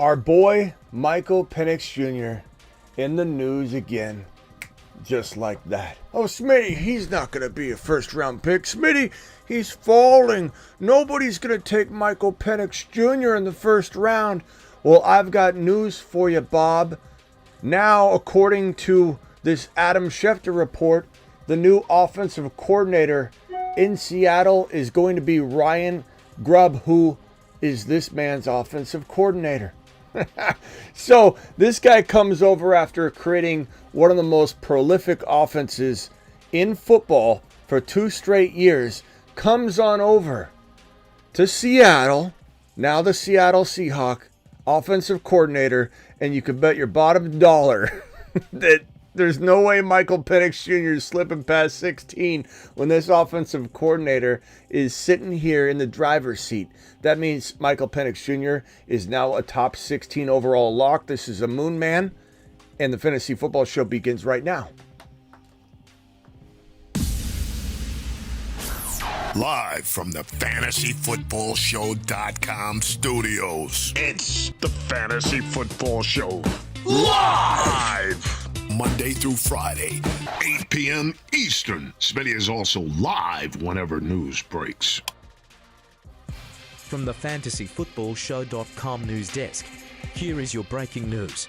Our boy, Michael Penix Jr. in the news again. Just like that. Oh, Smitty, he's not going to be a first-round pick. Smitty, he's falling. Nobody's going to take Michael Penix Jr. in the first round. Well, I've got news for you, Bob. Now, according to this Adam Schefter report, the new offensive coordinator in Seattle is going to be Ryan Grubb, who is this man's offensive coordinator. So this guy comes over after creating one of the most prolific offenses in football for 2 straight years, comes on over to Seattle, now the Seattle Seahawks offensive coordinator, and you can bet your bottom dollar that there's no way Michael Penix Jr. is slipping past 16 when this offensive coordinator is sitting here in the driver's seat. That means Michael Penix Jr. is now a top 16 overall lock. This is a Moon Man, and the Fantasy Football Show begins right now. Live from the FantasyFootballShow.com studios. It's the Fantasy Football Show. Live! Monday through Friday, 8 p.m. Eastern. Smitty is also live whenever news breaks. From the FantasyFootballShow.com news desk, here is your breaking news.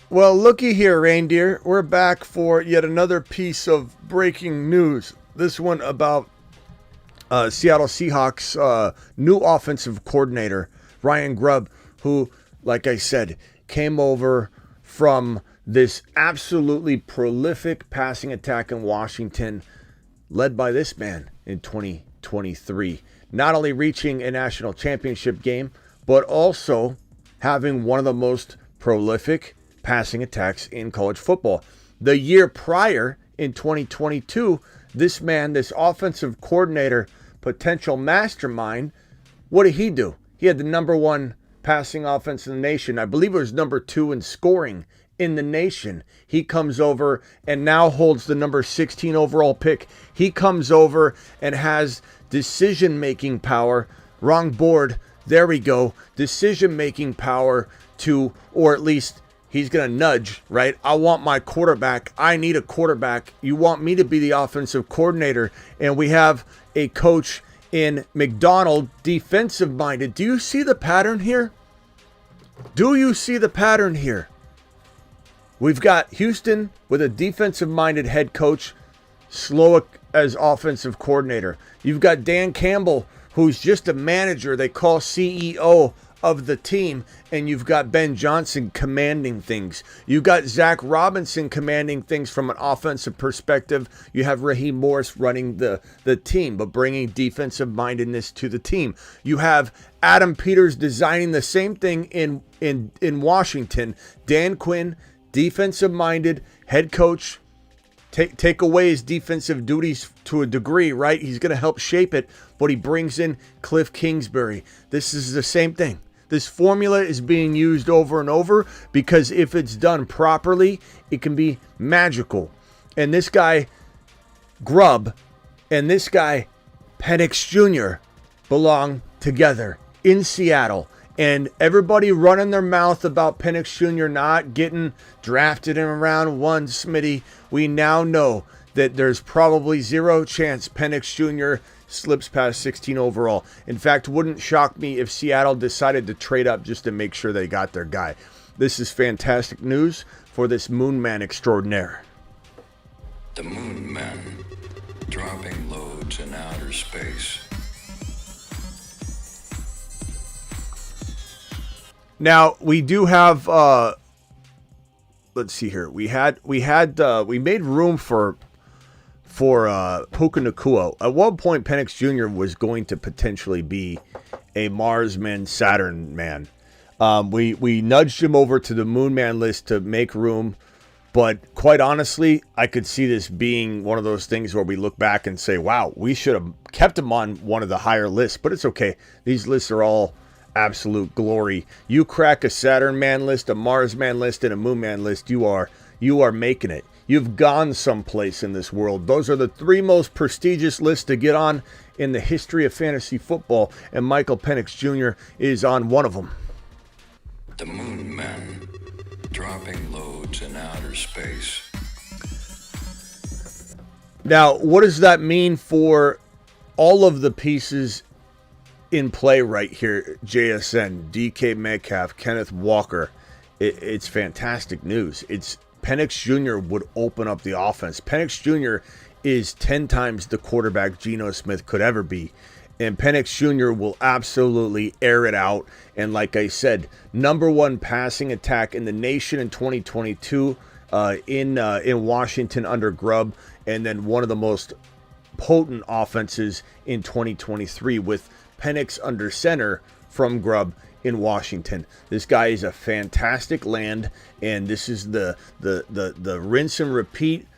Well, looky here, reindeer. We're back for yet another piece of breaking news. This one about Seattle Seahawks new offensive coordinator, Ryan Grubb, who, like I said, came over from this absolutely prolific passing attack in Washington, led by this man in 2023. Not only reaching a national championship game, but also having one of the most prolific passing attacks in college football. The year prior, in 2022, this man, this offensive coordinator, potential mastermind, what did he do? He had the number 1 passing offense in the nation. I believe it was number 2 in scoring in the nation. He comes over and now holds the number 16 overall pick. He comes over and has decision-making power. Wrong board. There we go. Decision-making power to, or at least he's going to nudge, right? I want my quarterback. I need a quarterback. You want me to be the offensive coordinator. And we have a coach in McDonald, defensive-minded. Do you see the pattern here? Do you see the pattern here? We've got Houston with a defensive-minded head coach, Slowick as offensive coordinator. You've got Dan Campbell, who's just a manager they call CEO of the team, and you've got Ben Johnson commanding things. You've got Zach Robinson commanding things from an offensive perspective. You have Raheem Morris running the team, but bringing defensive mindedness to the team. You have Adam Peters designing the same thing in Washington. Dan Quinn, defensive minded head coach. Take away his defensive duties to a degree, right? He's going to help shape it, but he brings in Cliff Kingsbury. This is the same thing. This formula is being used over and over because if it's done properly, it can be magical. And this guy, Grubb, and this guy, Penix Jr., belong together in Seattle. And everybody running their mouth about Penix Jr. not getting drafted in round 1, Smitty, we now know that there's probably 0 chance Penix Jr. slips past 16 overall. In fact, wouldn't shock me if Seattle decided to trade up just to make sure they got their guy. This is fantastic news for this Moon Man extraordinaire. The Moon Man, dropping loads in outer space. Now, we do have, let's see here. We made room for Puka Nacua. At one point, Penix Jr. was going to potentially be a Mars man, Saturn man. We nudged him over to the Moon Man list to make room. But quite honestly, I could see this being one of those things where we look back and say, wow, we should have kept him on one of the higher lists. But it's okay. These lists are all absolute glory. You crack a Saturn man list, a Mars man list, and a Moon man list, you are making it. you've gone someplace in this world. Those are the 3 most prestigious lists to get on in the history of fantasy football, and Michael Penix Jr. is on one of them. The Moon Men, dropping loads in outer space. Now, what does that mean for all of the pieces in play right here? JSN, DK Metcalf, Kenneth Walker. It's fantastic news. It's Penix Jr. would open up the offense. Penix Jr. is 10 times the quarterback Geno Smith could ever be. And Penix Jr. will absolutely air it out. And like I said, number 1 passing attack in the nation in 2022 in Washington under Grubb. And then one of the most potent offenses in 2023 with Penix under center from Grubb in Washington. This guy is a fantastic land, and this is the rinse and repeat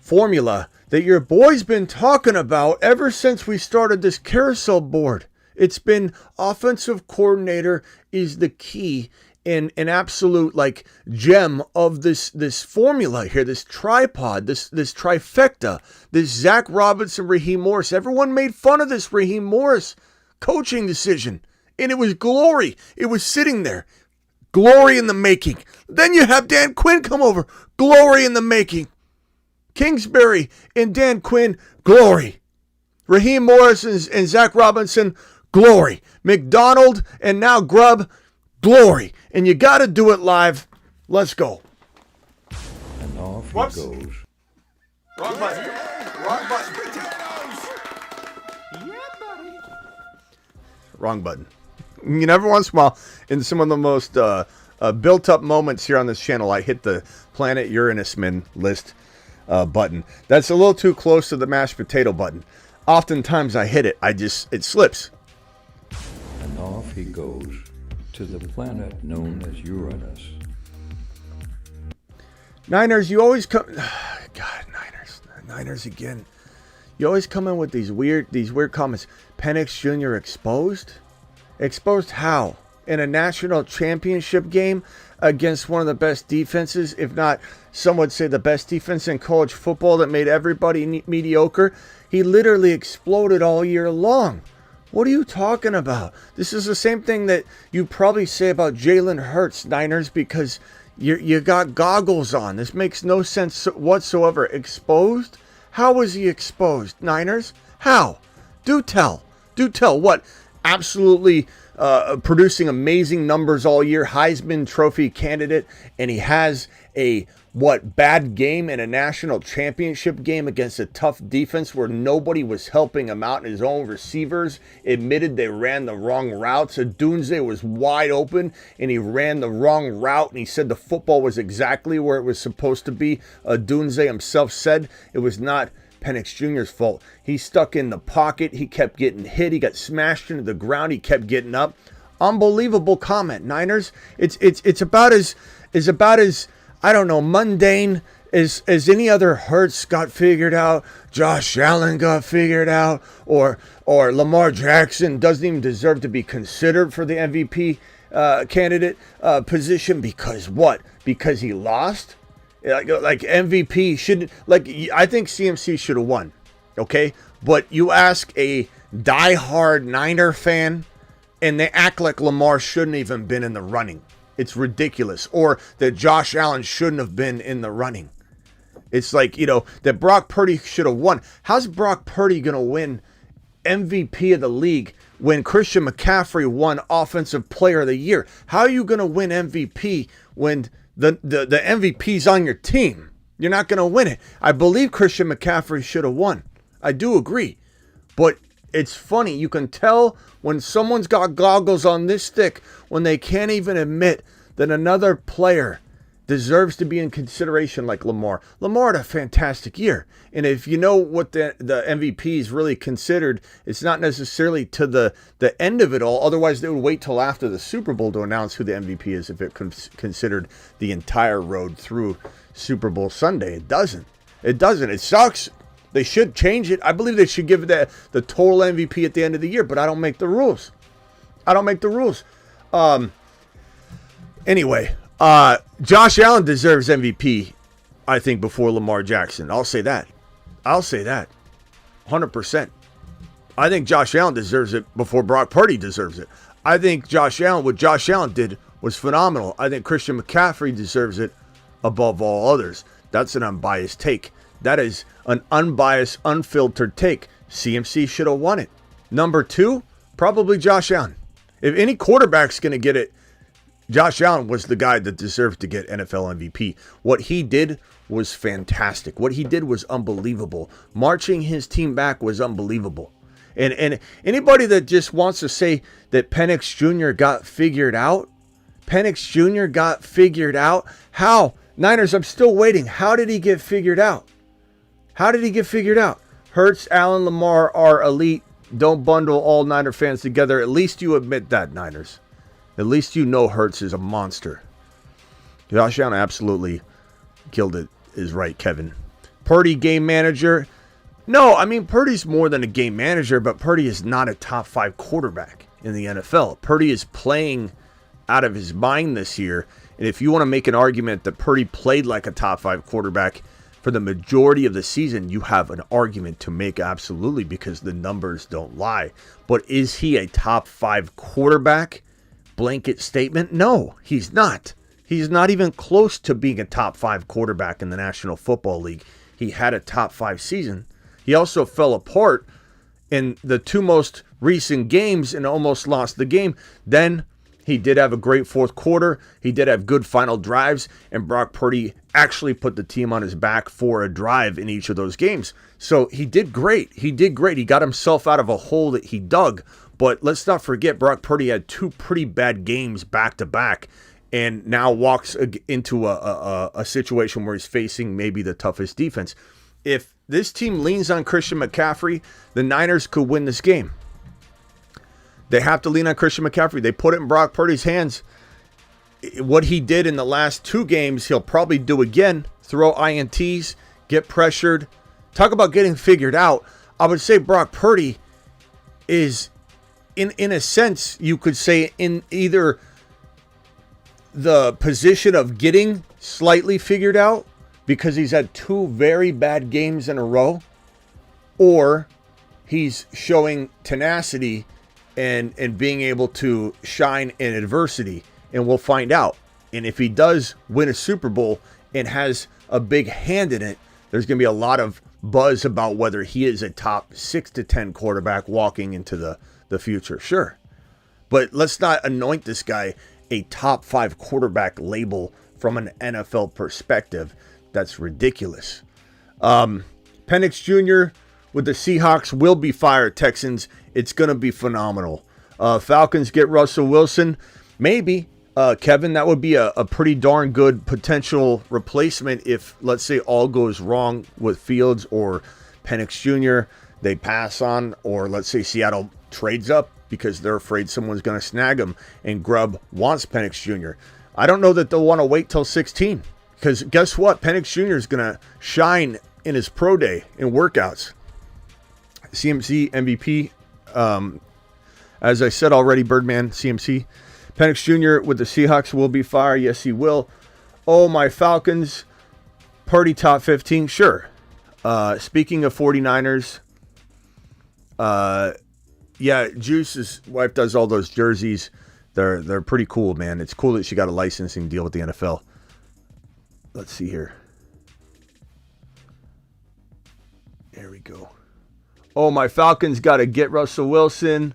formula that your boy's been talking about ever since we started this carousel board. It's been offensive coordinator is the key and an absolute like gem of this formula here, this tripod, this trifecta, this Zach Robinson, Raheem Morris. Everyone made fun of this Raheem Morris coaching decision, and it was glory. It was sitting there, glory in the making. Then you have Dan Quinn come over, glory in the making. Kingsbury and Dan Quinn, glory. Raheem Morris and Zach Robinson, glory. McDonald and now Grubb, glory. And you got to do it live. Let's go. And off Whoops. he goes. Wrong button. Wrong button. Wrong button. You know, every once in a while, in some of the most built-up moments here on this channel, I hit the Planet Uranusman list button. That's a little too close to the mashed potato button. Oftentimes I hit it. It slips. And off he goes to the planet known as Uranus. Niners, you always come... God, Niners again. You always come in with these weird comments. Penix Jr. exposed? Exposed how? In a national championship game against one of the best defenses, if not, some would say the best defense in college football that made everybody mediocre. He literally exploded all year long. What are you talking about? This is the same thing that you probably say about Jalen Hurts, Niners, because you got goggles on. This makes no sense whatsoever. Exposed? How was he exposed, Niners? How? Do tell. Do tell. What? Absolutely producing amazing numbers all year, Heisman Trophy candidate, and he has a bad game in a national championship game against a tough defense where nobody was helping him out, and his own receivers admitted they ran the wrong routes. Odunze was wide open and he ran the wrong route, and he said the football was exactly where it was supposed to be. Odunze himself said it was not Penix Jr.'s fault. He stuck in the pocket. He kept getting hit. He got smashed into the ground. He kept getting up. Unbelievable comment, Niners. It's about as I don't know, mundane as any other Hurts got figured out, Josh Allen got figured out, or Lamar Jackson doesn't even deserve to be considered for the MVP candidate position because what? Because he lost? Like MVP should, like, I think CMC should have won, okay? But you ask a diehard Niner fan, and they act like Lamar shouldn't even been in the running. It's ridiculous. Or that Josh Allen shouldn't have been in the running. It's like, that Brock Purdy should have won. How's Brock Purdy going to win MVP of the league when Christian McCaffrey won Offensive Player of the Year? How are you going to win MVP when the MVP's on your team? You're not going to win it. I believe Christian McCaffrey should have won. I do agree. But it's funny. You can tell when someone's got goggles on this thick when they can't even admit that another player deserves to be in consideration like Lamar. Lamar had a fantastic year. And if you know what the MVP is really considered, it's not necessarily to the end of it all. Otherwise, they would wait till after the Super Bowl to announce who the MVP is if it considered the entire road through Super Bowl Sunday. It doesn't. It doesn't. It sucks. They should change it. I believe they should give it the total MVP at the end of the year, but I don't make the rules. Anyway, Josh Allen deserves MVP I think, before Lamar Jackson. I'll say that. 100%. I think Josh Allen deserves it before Brock Purdy deserves it. I think what Josh Allen did was phenomenal. I think Christian McCaffrey deserves it above all others. That's an unbiased take. That is an unbiased, unfiltered take. CMC should have won it. Number 2, probably Josh Allen. If any quarterback's going to get it, Josh Allen was the guy that deserved to get NFL MVP. What he did was fantastic. What he did was unbelievable. Marching his team back was unbelievable. And anybody that just wants to say that Penix Jr. got figured out, how? Niners, I'm still waiting. How did he get figured out? Hurts, Allen, Lamar are elite. Don't bundle all Niner fans together. At least you admit that, Niners. At least you know Hurts is a monster. Josh Allen absolutely killed it, is right, Kevin. Purdy, game manager. No, I mean, Purdy's more than a game manager, but Purdy is not a top 5 quarterback in the NFL. Purdy is playing out of his mind this year. And if you want to make an argument that Purdy played like a top 5 quarterback for the majority of the season, you have an argument to make, absolutely, because the numbers don't lie. But is he a top 5 quarterback? Blanket statement? No, he's not. He's not even close to being a top 5 quarterback in the National Football League. He had a top 5 season. He also fell apart in the 2 most recent games and almost lost the game. Then he did have a great fourth quarter. He did have good final drives, and Brock Purdy actually put the team on his back for a drive in each of those games. So he did great. He got himself out of a hole that he dug. But let's not forget, Brock Purdy had 2 pretty bad games back to back, and now walks into a situation where he's facing maybe the toughest defense. If this team leans on Christian McCaffrey, the Niners could win this game. They have to lean on Christian McCaffrey. They put it in Brock Purdy's hands. What he did in the last 2 games, he'll probably do again. Throw INTs, get pressured. Talk about getting figured out. I would say Brock Purdy is, in a sense, you could say, in either the position of getting slightly figured out because he's had 2 very bad games in a row, or he's showing tenacity and being able to shine in adversity, and we'll find out. And if he does win a Super Bowl and has a big hand in it, there's going to be a lot of buzz about whether he is a top 6 to 10 quarterback walking into the future. Sure. But let's not anoint this guy a top 5 quarterback label from an NFL perspective. That's ridiculous. Penix Jr. with the Seahawks will be fired, Texans. It's going to be phenomenal. Falcons get Russell Wilson. Maybe, Kevin, that would be a pretty darn good potential replacement if, let's say, all goes wrong with Fields or Penix Jr. They pass on, or let's say Seattle trades up because they're afraid someone's going to snag him and Grubb wants Penix Jr. I don't know that they'll want to wait till 16 because guess what? Penix Jr. is going to shine in his pro day in workouts. CMC MVP. As I said already, Birdman, CMC. Penix Jr. with the Seahawks will be fired. Yes, he will. Oh, my Falcons. Purdy top 15. Sure. Speaking of 49ers, yeah, Juice's wife does all those jerseys. They're pretty cool, man. It's cool that she got a licensing deal with the NFL. Let's see here. There we go. Oh, my Falcons got to get Russell Wilson.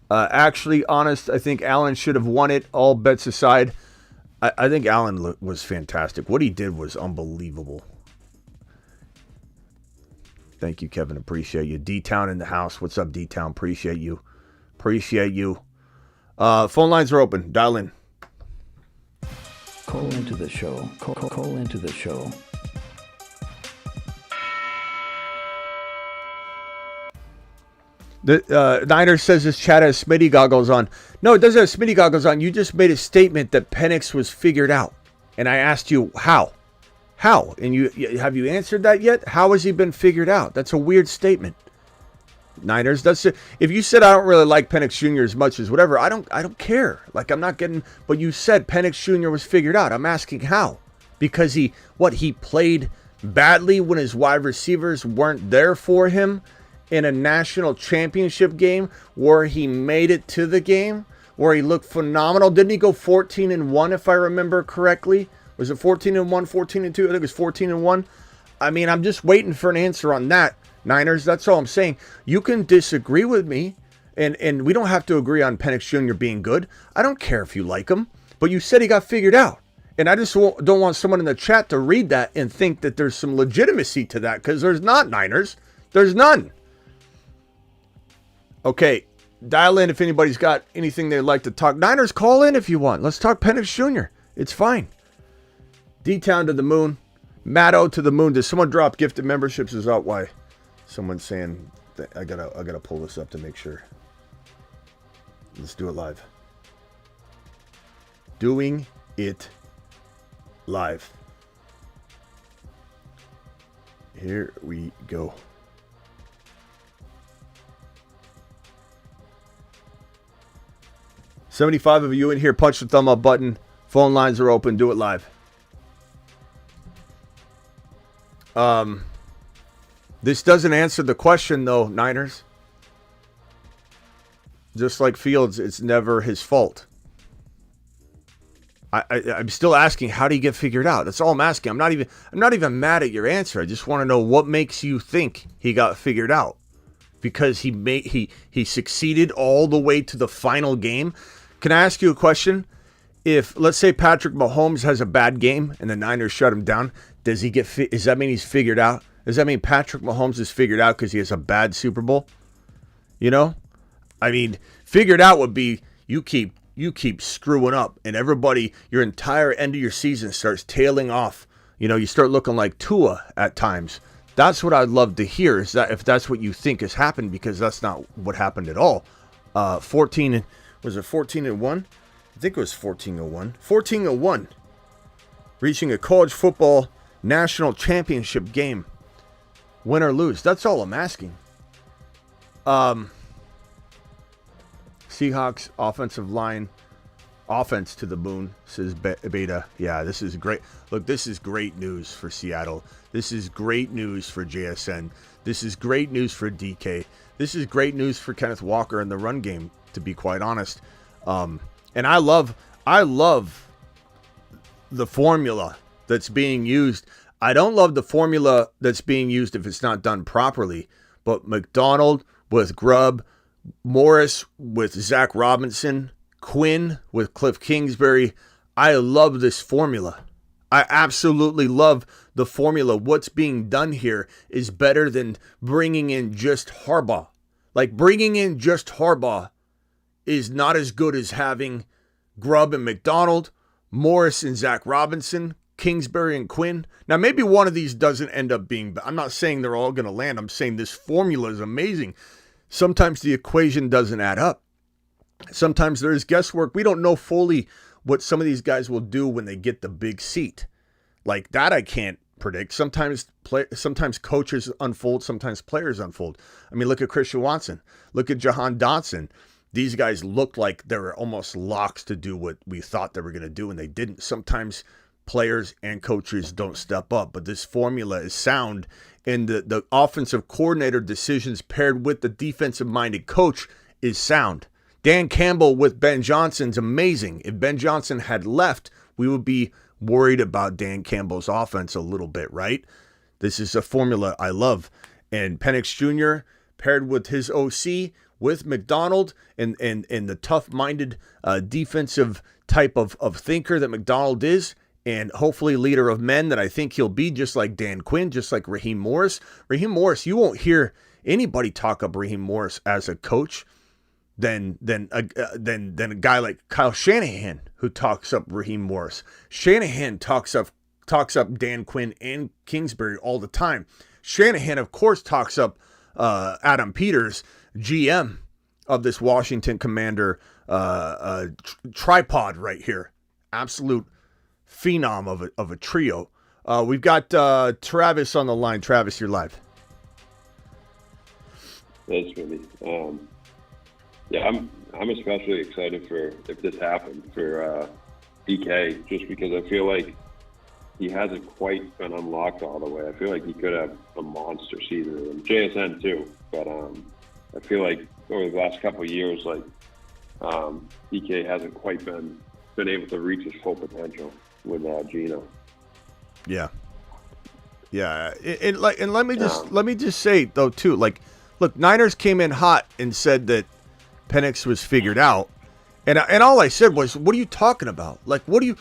Actually, honest, I think Allen should have won it, all bets aside. I think Allen was fantastic. What he did was unbelievable. Thank you, Kevin. Appreciate you. D-Town in the house. What's up, D-Town? Appreciate you. Appreciate you. Phone lines are open. Dial in. Call into the show. Call into the show. The Niners says this chat has Smitty goggles on. No, it doesn't have Smitty goggles on. You just made a statement that Penix was figured out. And I asked you, how? How? And have you answered that yet? How has he been figured out? That's a weird statement. Niners, if you said I don't really like Penix Jr. as much as whatever, I don't care. Like, I'm not getting, but you said Penix Jr. was figured out. I'm asking how. because he played badly when his wide receivers weren't there for him in a national championship game where he made it to the game, where he looked phenomenal. Didn't he go 14-1 if I remember correctly? Was it 14-1, 14-2? I think it was 14-1. I mean, I'm just waiting for an answer on that, Niners. That's all I'm saying. You can disagree with me, and we don't have to agree on Penix Jr. being good. I don't care if you like him, but you said he got figured out. And I just don't want someone in the chat to read that and think that there's some legitimacy to that, because there's not, Niners. There's none. Okay, dial in if anybody's got anything they'd like to talk. Niners, call in if you want. Let's talk Penix Jr. It's fine. D-Town to the moon. Matto to the moon. Does someone drop gifted memberships? Is that why? Someone's saying that I gotta pull this up to make sure. Let's do it live. Doing it live. Here we go. $75 of you in here. Punch the thumb up button. Phone lines are open. Do it live. This doesn't answer the question, though, Niners. Just like Fields, it's never his fault. I'm still asking, how do you get figured out? That's all I'm asking. I'm not even mad at your answer. I just want to know what makes you think he got figured out. Because he succeeded all the way to the final game. Can I ask you a question? If, let's say, Patrick Mahomes has a bad game and the Niners shut him down, does that mean he's figured out? Does that mean Patrick Mahomes is figured out because he has a bad Super Bowl? You know? I mean, figured out would be you keep screwing up and everybody, your entire end of your season starts tailing off. You know, you start looking like Tua at times. That's what I'd love to hear, is that if that's what you think has happened, because that's not what happened at all. 14-1? I think it was 14-1. 14-1. Reaching a college football national championship game. Win or lose. That's all I'm asking. Seahawks offensive line. Offense to the moon, says Beta. Yeah, this is great. Look, this is great news for Seattle. This is great news for JSN. This is great news for DK. This is great news for Kenneth Walker in the run game, to be quite honest. And I love the formula that's being used. I don't love the formula that's being used if it's not done properly. But McDonald with Grubb, Morris with Zach Robinson, Quinn with Cliff Kingsbury. I love this formula. I absolutely love the formula. What's being done here is better than bringing in just Harbaugh. Like, bringing in just Harbaugh is not as good as having Grubb and McDonald, Morris and Zach Robinson, Kingsbury and Quinn. Now, maybe one of these doesn't end up being, I'm not saying they're all going to land. I'm saying this formula is amazing. Sometimes the equation doesn't add up. Sometimes there is guesswork. We don't know fully what some of these guys will do when they get the big seat. Like that, I can't predict. Sometimes coaches unfold, sometimes players unfold. I mean, look at Christian Watson. Look at Jahan Dotson. These guys looked like they were almost locks to do what we thought they were going to do, and they didn't. Sometimes players and coaches don't step up, but this formula is sound, and the offensive coordinator decisions paired with the defensive-minded coach is sound. Dan Campbell with Ben Johnson's amazing. If Ben Johnson had left, we would be worried about Dan Campbell's offense a little bit, right? This is a formula I love. And Penix Jr. paired with his OC, with McDonald, and the tough-minded defensive type of thinker that McDonald is, and hopefully leader of men that I think he'll be, just like Dan Quinn, just like Raheem Morris. Raheem Morris, you won't hear anybody talk up Raheem Morris as a coach than a guy like Kyle Shanahan, who talks up Raheem Morris. Shanahan talks up Dan Quinn and Kingsbury all the time. Shanahan, of course, talks up Adam Peters, GM of this Washington Commander tripod right here. Absolute phenom of a trio. We've got Travis on the line. Travis, you're live. That's Smitty. Yeah, I'm especially excited for if this happened for DK, just because I feel like he hasn't quite been unlocked all the way. I feel like he could have a monster season, and JSN too. But I feel like over the last couple of years, like DK hasn't quite been able to reach his full potential with Gino. Yeah. Yeah, and let me just say though too, like, look, Niners came in hot and said that Penix was figured out, and all I said was, what are you talking about? Like, what do you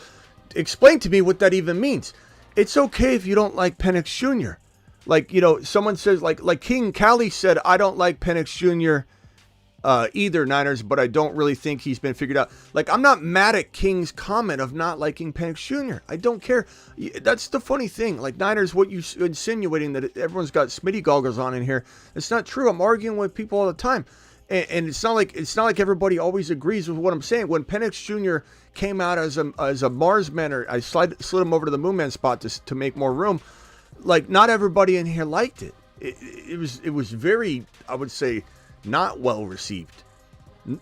explain to me what that even means? It's okay if you don't like Penix Jr. Like, you know, someone says like King Callie said, I don't like Penix Jr. Either, Niners, but I don't really think he's been figured out. Like, I'm not mad at King's comment of not liking Penix Jr. I don't care. That's the funny thing. Like, Niners, what you insinuating that everyone's got Smitty goggles on in here, it's not true. I'm arguing with people all the time. And it's not like everybody always agrees with what I'm saying. When Penix Jr. came out as a Marsman, or I slid him over to the Moonman spot to make more room, like, not everybody in here liked it. It was very, I would say, not well received.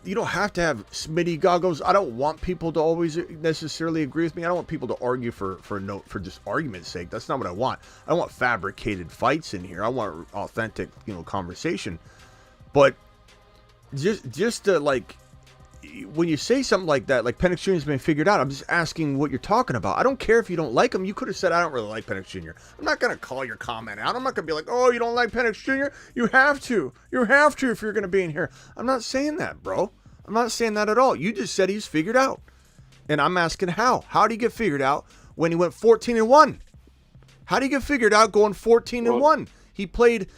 You don't have to have Smitty goggles. I don't want people to always necessarily agree with me. I don't want people to argue for just argument's sake. That's not what I want. I don't want fabricated fights in here. I want authentic, conversation. But just to, like, when you say something like that, like Penix Jr. has been figured out, I'm just asking what you're talking about. I don't care if you don't like him. You could have said, I don't really like Penix Jr. I'm not going to call your comment out. I'm not going to be like, oh, you don't like Penix Jr.? You have to. You have to if you're going to be in here. I'm not saying that, bro. I'm not saying that at all. You just said he's figured out. And I'm asking how. How did he get figured out when he went 14-1? How did he get figured out going 14-1? He played,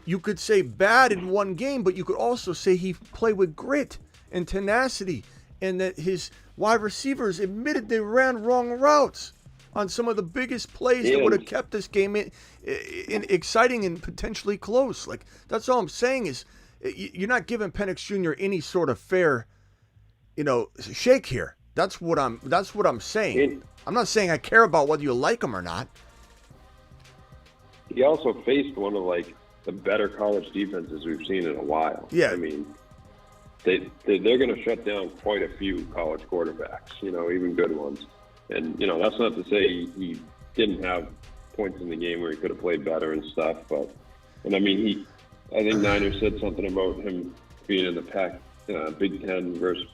you could say, bad in one game, but you could also say he played with grit and tenacity, and that his wide receivers admitted they ran wrong routes on some of the biggest plays that would have kept this game in exciting and potentially close. Like, that's all I'm saying is you're not giving Penix Jr. any sort of fair, shake here. That's what I'm saying. I'm not saying I care about whether you like him or not. He also faced one of, like, the better college defenses we've seen in a while. Yeah. I mean, they're going to shut down quite a few college quarterbacks, even good ones. And, that's not to say he didn't have points in the game where he could have played better and stuff. But, I think Niners said something about him being in the Big Ten versus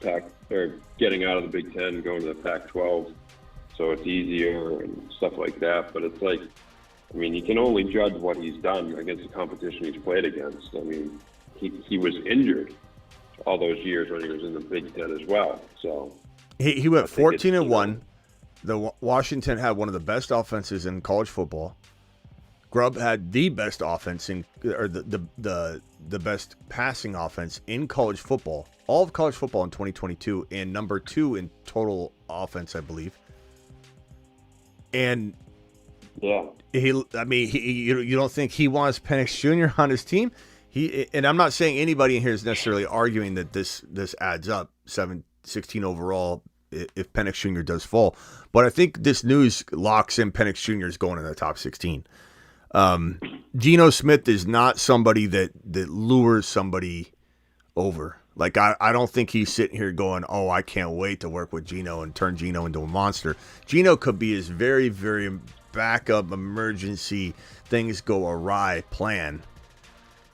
or getting out of the Big Ten, going to the Pac-12, so it's easier and stuff like that. But it's like, you can only judge what he's done against the competition he's played against. He was injured all those years when he was in the Big Ten as well. So he went 14-1. The Washington had one of the best offenses in college football. Grubb had the best offense the best passing offense in college football, all of college football in 2022, and number 2 in total offense, I believe. And yeah, you don't think he wants Penix Jr. on his team? And I'm not saying anybody in here is necessarily arguing that this adds up, 16 overall, if Penix Jr. does fall. But I think this news locks in Penix Jr. is going in the top 16. Geno Smith is not somebody that lures somebody over. Like, I don't think he's sitting here going, oh, I can't wait to work with Geno and turn Geno into a monster. Geno could be his very, very backup emergency, things go awry plan.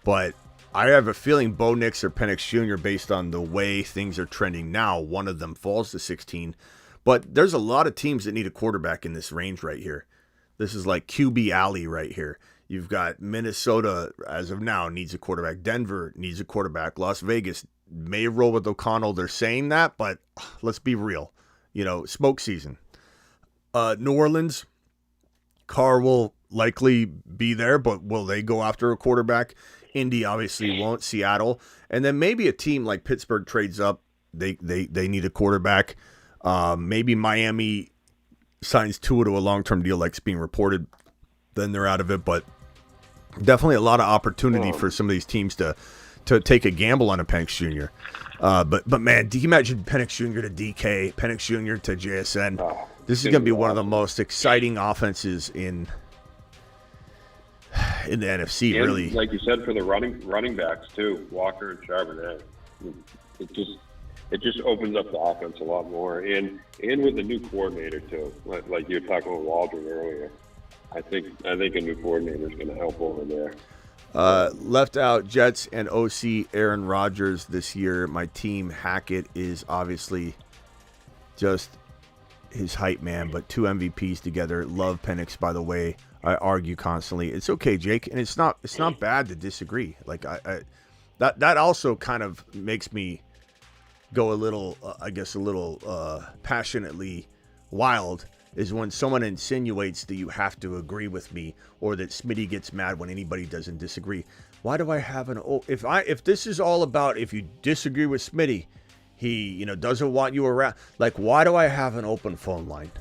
But I have a feeling Bo Nix or Penix Jr., based on the way things are trending now, one of them falls to 16. But there's a lot of teams that need a quarterback in this range right here. This is like QB alley right here. You've got Minnesota, as of now, needs a quarterback. Denver needs a quarterback. Las Vegas may roll with O'Connell. They're saying that, but let's be real. Smoke season. New Orleans, Carr will likely be there, but will they go after a quarterback? Indy obviously won't. Seattle, and then maybe a team like Pittsburgh trades up. They need a quarterback. Maybe Miami signs Tua to a long-term deal, like it's being reported. Then they're out of it. But definitely a lot of opportunity for some of these teams to take a gamble on a Penix Jr. But man, do you imagine Penix Jr. to DK, Penix Jr. to JSN? This is going to be one of the most exciting offenses in the NFC, and, really. Like you said, for the running backs too, Walker and Charbonnet. it just opens up the offense a lot more. And with the new coordinator too, like you were talking with Waldron earlier, I think a new coordinator is going to help over there. Left out Jets and OC Aaron Rodgers this year. My team Hackett is obviously just his hype man, but 2 MVPs together. Love Penix, by the way. I argue constantly. It's okay, Jake, and it's not bad to disagree. Like that also kind of makes me go a little, passionately wild. Is when someone insinuates that you have to agree with me, or that Smitty gets mad when anybody doesn't disagree. Why do I have if this is all about if you disagree with Smitty, he doesn't want you around. Like, why do I have an open phone line?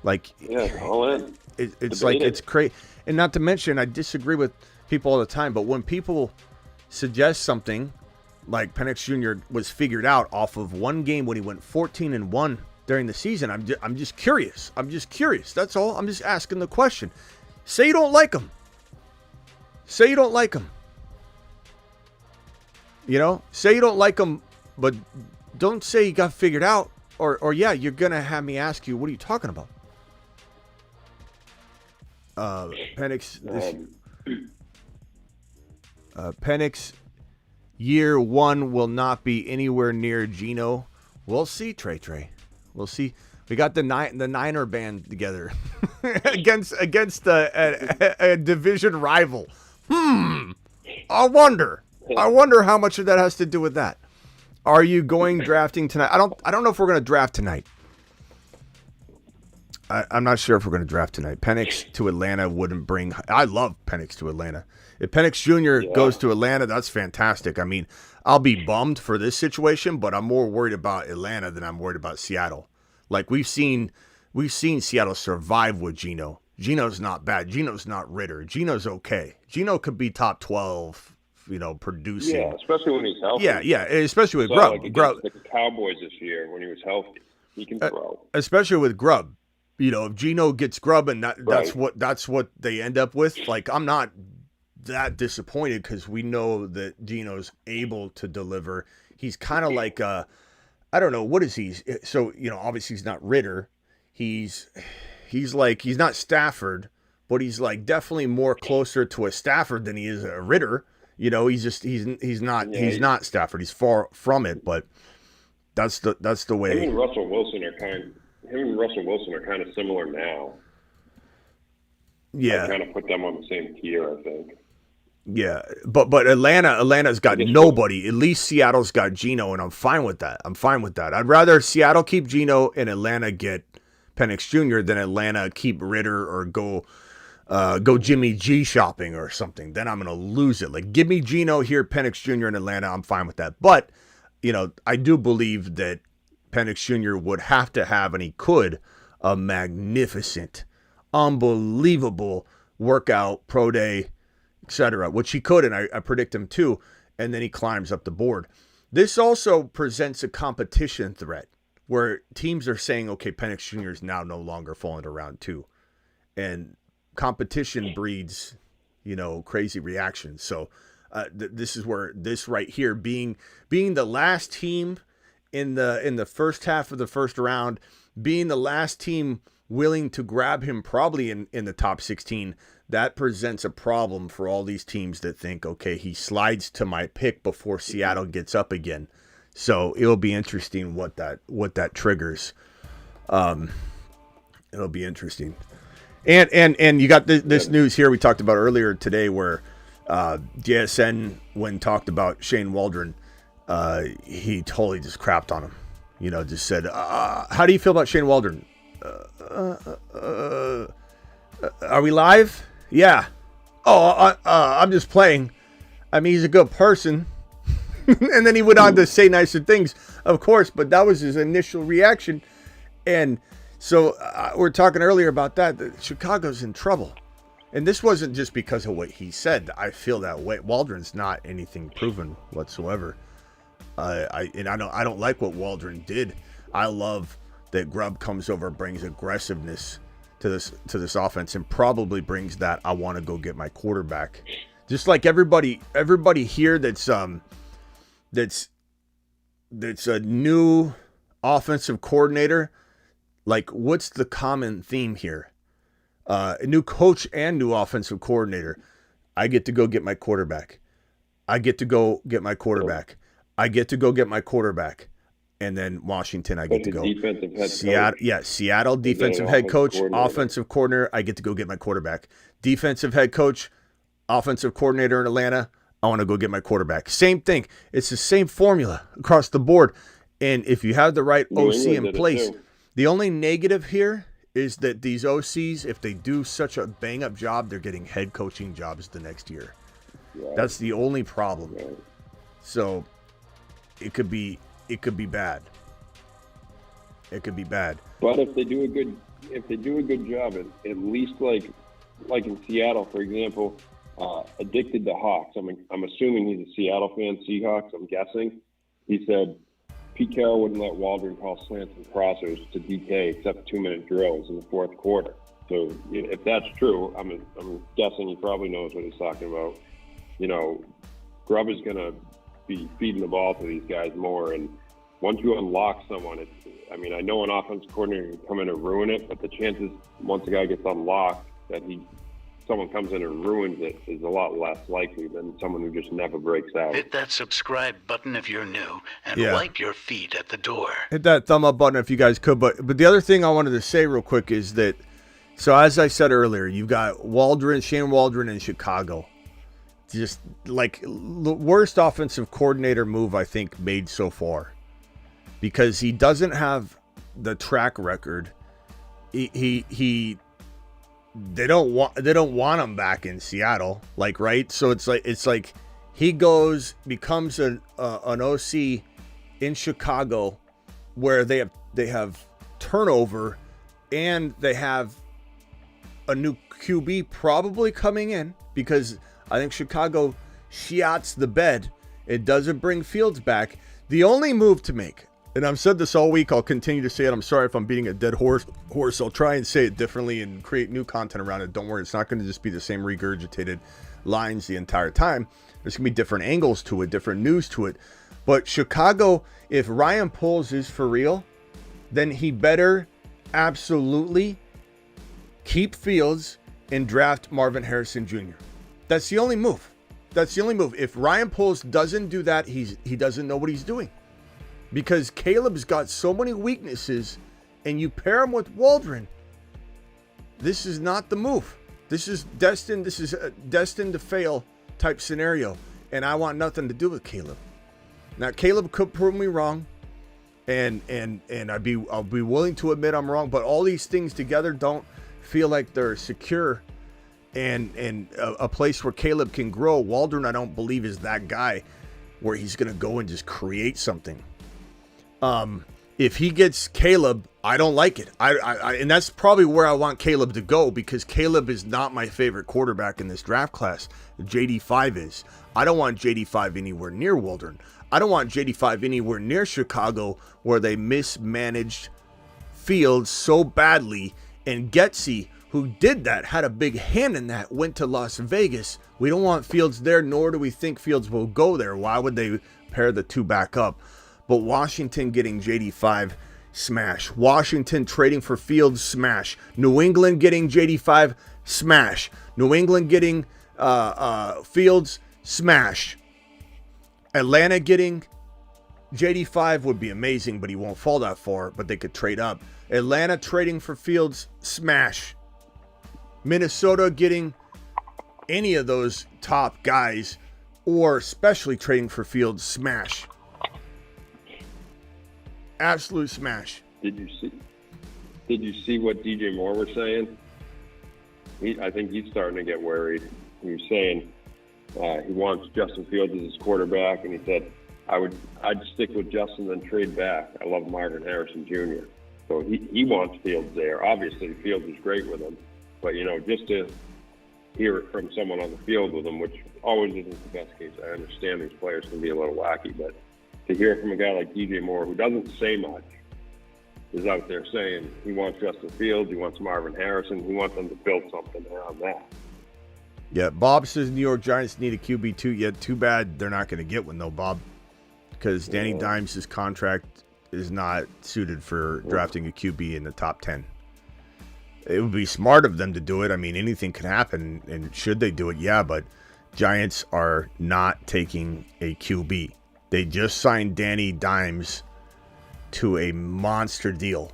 Like, all in. It's like it's crazy. And not to mention, I disagree with people all the time. But when people suggest something, like Penix Jr. was figured out off of one game when he went 14-1 during the season, I'm just curious. That's all. I'm just asking the question. Say you don't like him. Say you don't like him. Say you don't like him, but don't say he got figured out. Or yeah, you're gonna have me ask you, what are you talking about? Penix. Penix. Year 1 will not be anywhere near Geno. We'll see, Trey. We'll see. We got the Niner band together against a division rival. I wonder how much of that has to do with that. Are you going drafting tonight? I don't know if we're going to draft tonight. I'm not sure if we're going to draft tonight. Penix to Atlanta wouldn't bring. I love Penix to Atlanta. If Penix Jr. goes to Atlanta, that's fantastic. I mean, I'll be bummed for this situation, but I'm more worried about Atlanta than I'm worried about Seattle. Like we've seen Seattle survive with Geno. Geno's not bad. Geno's not Ritter. Geno's okay. Geno could be top 12, producing. Yeah, especially when he's healthy. Yeah, especially with Grubb. Like Grubb. The Cowboys this year, when he was healthy, he can throw. Especially with Grubb. If Geno gets Grubb and that's what they end up with. Like, I'm not that disappointed because we know that Geno's able to deliver. He's kind of like I don't know, what is he? So, obviously he's not Ritter. He's not Stafford, but he's like definitely more closer to a Stafford than he is a Ritter. He's not Stafford. He's far from it, but that's the way. Him and Russell Wilson are kind of similar now. Yeah. I kind of put them on the same tier, I think. Yeah, but Atlanta's got nobody. At least Seattle's got Geno, and I'm fine with that. I'd rather Seattle keep Geno and Atlanta get Penix Jr. than Atlanta keep Ritter or go Jimmy G shopping or something. Then I'm gonna lose it. Like, give me Geno here, Penix Jr. in Atlanta. I'm fine with that. But I do believe that Penix Jr. would have to have, and he could, a magnificent, unbelievable workout, pro day, etc., which he could, and I predict him too, and then he climbs up the board. This also presents a competition threat where teams are saying, okay, Penix Jr. is now no longer falling to round 2. And competition breeds, crazy reactions. So this is where this right here, being the last team in the first half of the first round, being the last team willing to grab him probably in the top 16, that presents a problem for all these teams that think, okay, he slides to my pick before Seattle gets up again. So it'll be interesting what that triggers. It'll be interesting. And you got this news here we talked about earlier today where JSN, when talked about Shane Waldron, he totally just crapped on him. Just said, how do you feel about Shane Waldron? Are we live? Yeah. Oh, I'm just playing. I mean, he's a good person. And then he went on to say nicer things, of course, but that was his initial reaction. And so we're talking earlier about that Chicago's in trouble. And this wasn't just because of what he said. I feel that way. Waldron's not anything proven whatsoever. I don't like what Waldron did. I love that Grubb comes over, brings aggressiveness to this offense, and probably brings that I want to go get my quarterback. Just like everybody here that's it's a new offensive coordinator. Like, what's the common theme here? A new coach and new offensive coordinator. I get to go get my quarterback. I get to go get my quarterback. I get to go get my quarterback. And then Washington, I get to go. Defensive head Seattle, coach. yeah, Seattle defensive head coach, offensive coordinator. I get to go get my quarterback. Defensive head coach, offensive coordinator in Atlanta. I want to go get my quarterback. Same thing. It's the same formula across the board. And if you have the right OC in place, the only negative here is that these OCs, if they do such a bang-up job, they're getting head coaching jobs the next year. Right. That's the only problem. Right. So it could be bad. It could be bad. But if they do a good job, at least like in Seattle, for example, addicted to Hawks. I'm assuming he's a Seattle fan. Seahawks. I'm guessing. He said Pete Carroll wouldn't let Waldron call slants and crossers to DK except 2-minute drills in the fourth quarter. So if that's true, I'm guessing he probably knows what he's talking about. You know, Grubb is going to be feeding the ball to these guys more, and once you unlock someone, I know an offensive coordinator can come in and ruin it, but the chances once a guy gets unlocked that someone comes in and ruins it is a lot less likely than someone who just never breaks out. Hit that subscribe button if you're new, and wipe your feet at the door. Hit that thumb up button if you guys could. But the other thing I wanted to say real quick is that, so as I said earlier, you've got Shane Waldron in Chicago. Just like the worst offensive coordinator move I think made so far, because he doesn't have the track record. They don't want him back in Seattle, like, right? So it's like he becomes an OC in Chicago, where they have turnover, and they have a new QB probably coming in, because I think Chicago shiats the bed. It doesn't bring Fields back. The only move to make, and I've said this all week, I'll continue to say it. I'm sorry if I'm beating a dead horse. I'll try and say it differently and create new content around it. Don't worry, it's not going to just be the same regurgitated lines the entire time. There's going to be different angles to it, different news to it. But Chicago, if Ryan Poles is for real, then he better absolutely keep Fields and draft Marvin Harrison Jr. That's the only move. If Ryan Poles doesn't do that, he doesn't know what he's doing. Because Caleb's got so many weaknesses, and you pair him with Waldron, this is not the move. This is destined to fail type scenario, and I want nothing to do with Caleb. Now, Caleb could prove me wrong, and I'll be willing to admit I'm wrong, but all these things together don't feel like they're secure and a place where Caleb can grow. Waldron, I don't believe, is that guy where he's going to go and just create something. If he gets Caleb, I don't like it. And that's probably where I want Caleb to go, because Caleb is not my favorite quarterback in this draft class. JD5 is. I don't want JD5 anywhere near Waldron. I don't want JD5 anywhere near Chicago, where they mismanaged Fields so badly, and Getsy, who did that, had a big hand in that, went to Las Vegas. We don't want Fields there, nor do we think Fields will go there. Why would they pair the two back up? But Washington getting JD5, smash. Washington trading for Fields, smash. New England getting JD5, smash. New England getting Fields, smash. Atlanta getting JD5 would be amazing, but he won't fall that far, but they could trade up. Atlanta trading for Fields, smash. Minnesota getting any of those top guys, or especially trading for Fields, smash. Absolute smash. Did you see what DJ Moore was saying? I think he's starting to get worried. He was saying he wants Justin Fields as his quarterback, and he said, I'd stick with Justin then trade back. I love Marvin Harrison Jr. So he wants Fields there. Obviously, Fields is great with him, but just to hear it from someone on the field with him, which always isn't the best case. I understand these players can be a little wacky, but to hear it from a guy like DJ Moore, who doesn't say much, is out there saying he wants Justin Fields, he wants Marvin Harrison, he wants them to build something around that. Yeah, Bob says New York Giants need a QB2. Yeah, too bad they're not going to get one, though, Bob. because Danny Dimes' contract is not suited for drafting a QB in the top 10. It would be smart of them to do it. I mean, anything can happen, and should they do it? Yeah, but Giants are not taking a QB. They just signed Danny Dimes to a monster deal.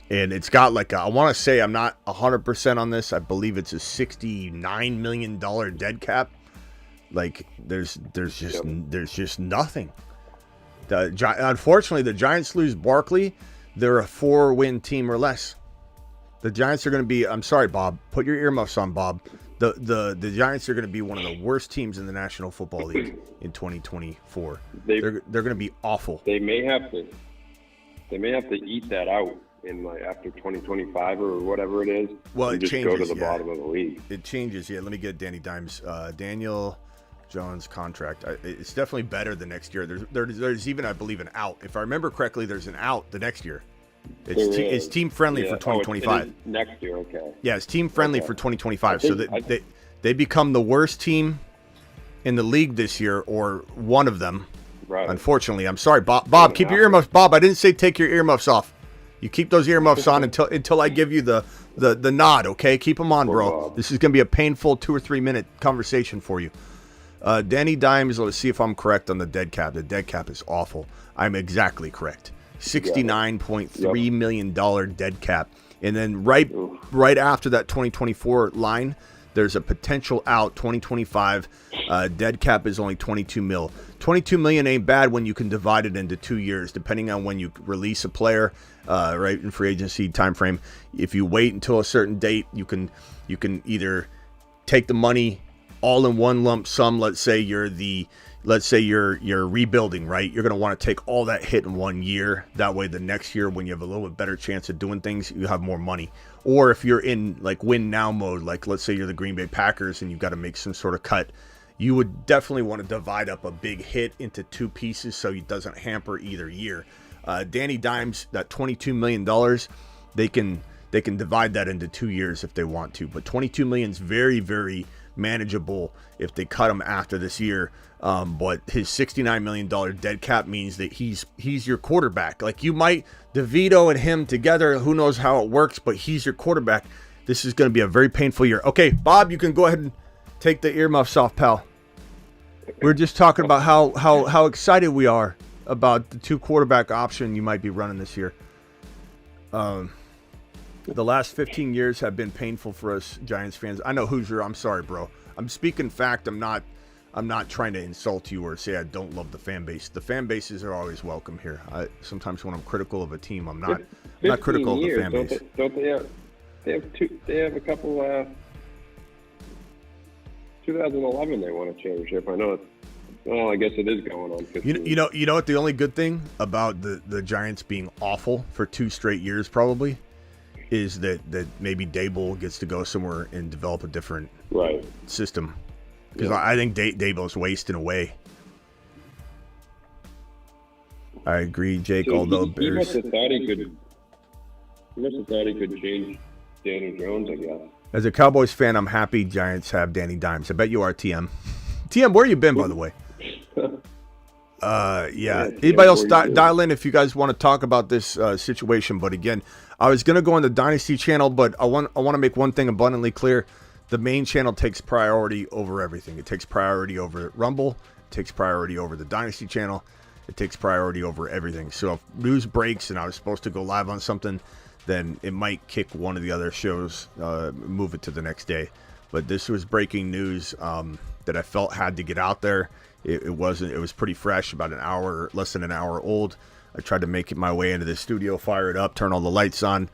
And it's got like I want to say, I'm not 100% on this. I believe it's a $69 million dead cap. Like there's just nothing. Unfortunately, the Giants lose Barkley. They're a 4-win team or less. The Giants are going to be. I'm sorry, Bob. Put your earmuffs on, Bob. The Giants are going to be one of the worst teams in the National Football League in 2024. They're going to be awful. They may have to eat that out in like after 2025 or whatever it is. Well, it just changes. Go to the bottom of the league. It changes. Yeah, let me get Danny Dimes. Daniel Jones contract. It's definitely better the next year. There's even, I believe, an out. If I remember correctly, there's an out the next year. It's team friendly for 2025. Next year, okay. Yeah, it's team friendly for 2025. So they become the worst team in the league this year, or one of them. Right. Unfortunately, I'm sorry, Bob. Bob, keep your earmuffs. Bob, I didn't say take your earmuffs off. You keep those earmuffs on until I give you the nod. Okay, keep them on, bro. This is gonna be a painful 2 or 3 minute conversation for you. Danny Dimes. Let's see if I'm correct on the dead cap. The dead cap is awful. I'm exactly correct. $69.3 million dead cap, and then right after that 2024 line, there's a potential out 2025. Dead cap is only 22 mil. 22 million ain't bad when you can divide it into 2 years, depending on when you release a player, right in free agency time frame. If you wait until a certain date, you can either take the money all in one lump sum. Let's say you're rebuilding, right? You're going to want to take all that hit in 1 year. That way the next year, when you have a little bit better chance of doing things, you have more money. Or if you're in like win now mode, like let's say you're the Green Bay Packers and you've got to make some sort of cut, you would definitely want to divide up a big hit into 2 pieces so it doesn't hamper either year. Danny Dimes, that $22 million, they can divide that into 2 years if they want to. But $22 million is very, very manageable if they cut him after this year. But his $69 million dead cap means that he's your quarterback. Like you might DeVito and him together, who knows how it works, but he's your quarterback. This is going to be a very painful year. Okay, Bob, you can go ahead and take the earmuffs off, pal. We're just talking about how excited we are about the 2 quarterback option you might be running this year. The last 15 years have been painful for us Giants fans. I know Hoosier. I'm sorry, bro. I'm speaking fact. I'm not trying to insult you or say I don't love the fan base. The fan bases are always welcome here. Sometimes when I'm critical of a team, I'm not critical of the fan base. Don't they have a couple 2011 they won a championship. I know it's, well, I guess it is going on 15. You know what the only good thing about the Giants being awful for 2 straight years probably is that maybe Dable gets to go somewhere and develop a different system. Because I think Dable's wasting away. I agree, Jake. So although he must have thought he could change Daniel Jones, I guess. As a Cowboys fan, I'm happy Giants have Danny Dimes. I bet you are, TM. TM, where you been, by the way? Yeah. Anybody else dial in if you guys want to talk about this situation? But again, I was going to go on the Dynasty channel, but I want to make one thing abundantly clear. The main channel takes priority over everything. It takes priority over Rumble. It takes priority over the Dynasty channel. It takes priority over everything. So if news breaks and I was supposed to go live on something, then it might kick one of the other shows, move it to the next day. But this was breaking news that I felt had to get out there. It was pretty fresh, about less than an hour old. I tried to make it my way into the studio, fire it up, turn all the lights on,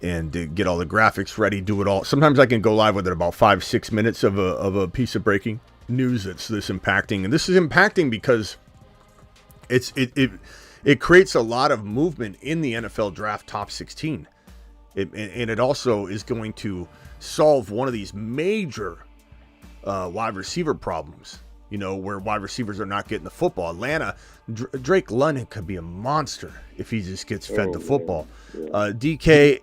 and get all the graphics ready, do it all. Sometimes I can go live with it about 5-6 minutes of a piece of breaking news that's this impacting. And this is impacting because it creates a lot of movement in the NFL draft top 16. And it also is going to solve one of these major wide receiver problems, where wide receivers are not getting the football. Atlanta, Drake London could be a monster if he just gets fed the football. Yeah. DK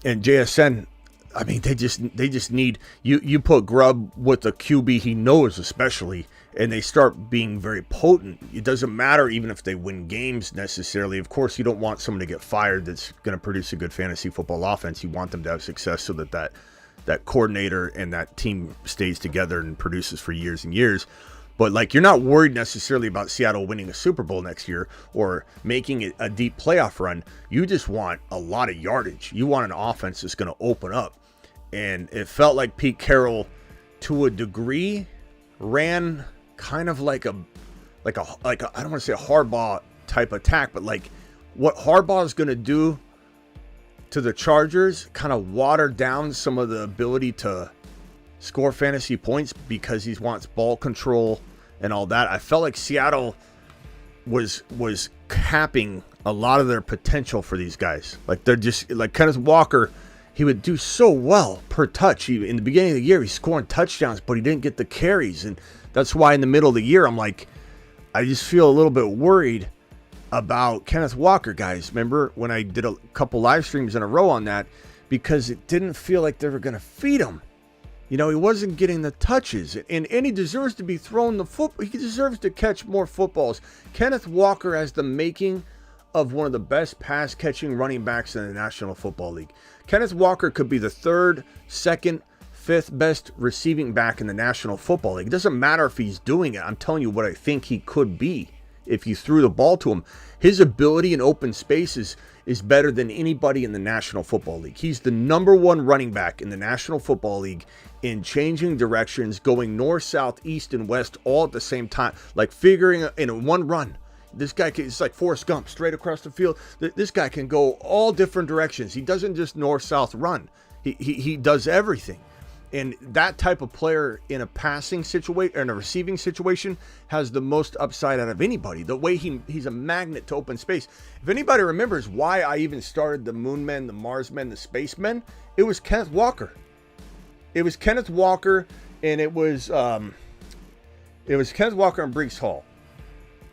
and JSN, I mean, they just need you put Grubb with a QB he knows especially, and they start being very potent, it doesn't matter even if they win games necessarily. Of course, you don't want someone to get fired that's going to produce a good fantasy football offense. You want them to have success so that coordinator and that team stays together and produces for years and years. But like, you're not worried necessarily about Seattle winning a Super Bowl next year or making it a deep playoff run. You just want a lot of yardage. You want an offense that's going to open up. And it felt like Pete Carroll, to a degree, ran kind of like a I don't want to say a Harbaugh type attack, but like what Harbaugh is going to do to the Chargers, kind of water down some of the ability to score fantasy points because he wants ball control and all that. I felt like Seattle was capping a lot of their potential for these guys. Like, they're just like Kenneth Walker. He would do so well per touch. In the beginning of the year, he's scoring touchdowns, but he didn't get the carries. And that's why in the middle of the year, I'm like, I just feel a little bit worried about Kenneth Walker, guys. Remember when I did a couple live streams in a row on that? Because it didn't feel like they were going to feed him. You know, he wasn't getting the touches. And he deserves to be thrown the football. He deserves to catch more footballs. Kenneth Walker has the making of one of the best pass-catching running backs in the National Football League. Kenneth Walker could be the third, second, fifth best receiving back in the National Football League. It doesn't matter if he's doing it. I'm telling you what I think he could be if you threw the ball to him. His ability in open spaces is better than anybody in the National Football League. He's the number one running back in the National Football League in changing directions, going north, south, east, and west all at the same time, like figuring in one run. This guy it's like Forrest Gump, straight across the field. This guy can go all different directions. He doesn't just north-south run. He does everything. And that type of player in a passing situation, in a receiving situation, has the most upside out of anybody. The way he's a magnet to open space. If anybody remembers why I even started the Moon Men, the Mars Men, the Space Men, it was Kenneth Walker. It was Kenneth Walker, and it was Kenneth Walker and Brees Hall.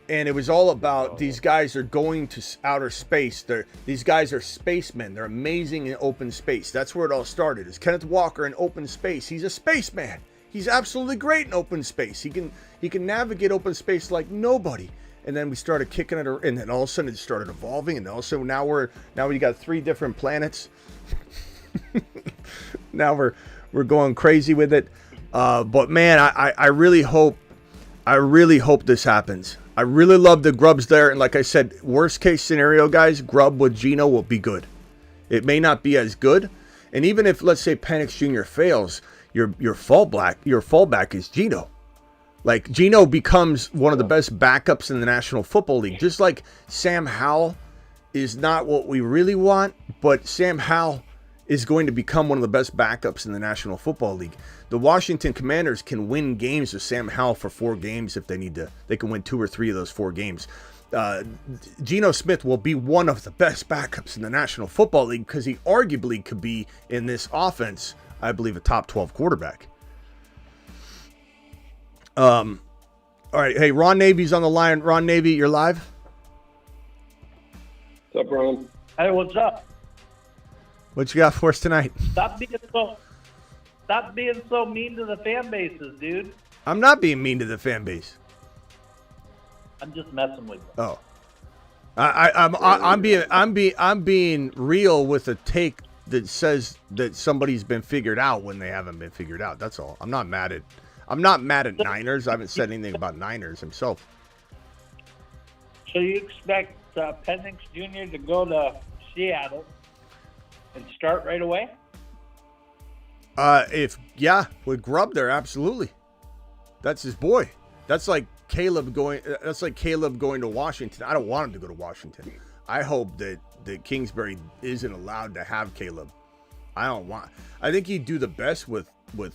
And it was all about these guys are going to outer space. These guys are spacemen. They're amazing in open space. That's where it all started. Is Kenneth Walker in open space? He's a spaceman. He's absolutely great in open space. He can navigate open space like nobody. And then we started kicking it, and then all of a sudden it started evolving. And also now we got 3 different planets. Now we're going crazy with it. But man, I really hope this happens. I really love the Grubbs there, and like I said, worst case scenario, guys, Grubb with Geno will be good. It may not be as good, and even if, let's say, Penix Jr. fails, your fallback is Geno. Like, Geno becomes one of the best backups in the National Football League. Just like Sam Howell is not what we really want, but Sam Howell is going to become one of the best backups in the National Football League. The Washington Commanders can win games with Sam Howell for 4 games if they need to. They can win 2 or 3 of those 4 games. Geno Smith will be one of the best backups in the National Football League because he arguably could be, in this offense, I believe, a top 12 quarterback. All right. Hey, Ron Navy's on the line. Ron Navy, you're live? What's up, Ron? Hey, what's up? What you got for us tonight? Stop being so mean to the fan bases, dude. I'm not being mean to the fan base. I'm just messing with you. Oh, I'm being real with a take that says that somebody's been figured out when they haven't been figured out. That's all. I'm not mad at Niners. I haven't said anything about Niners himself. So you expect Penix Jr. to go to Seattle and start right away? With Grubb there, absolutely. That's his boy. That's like Caleb going to Washington. I don't want him to go to Washington. I hope that Kingsbury isn't allowed to have Caleb. I think he'd do the best with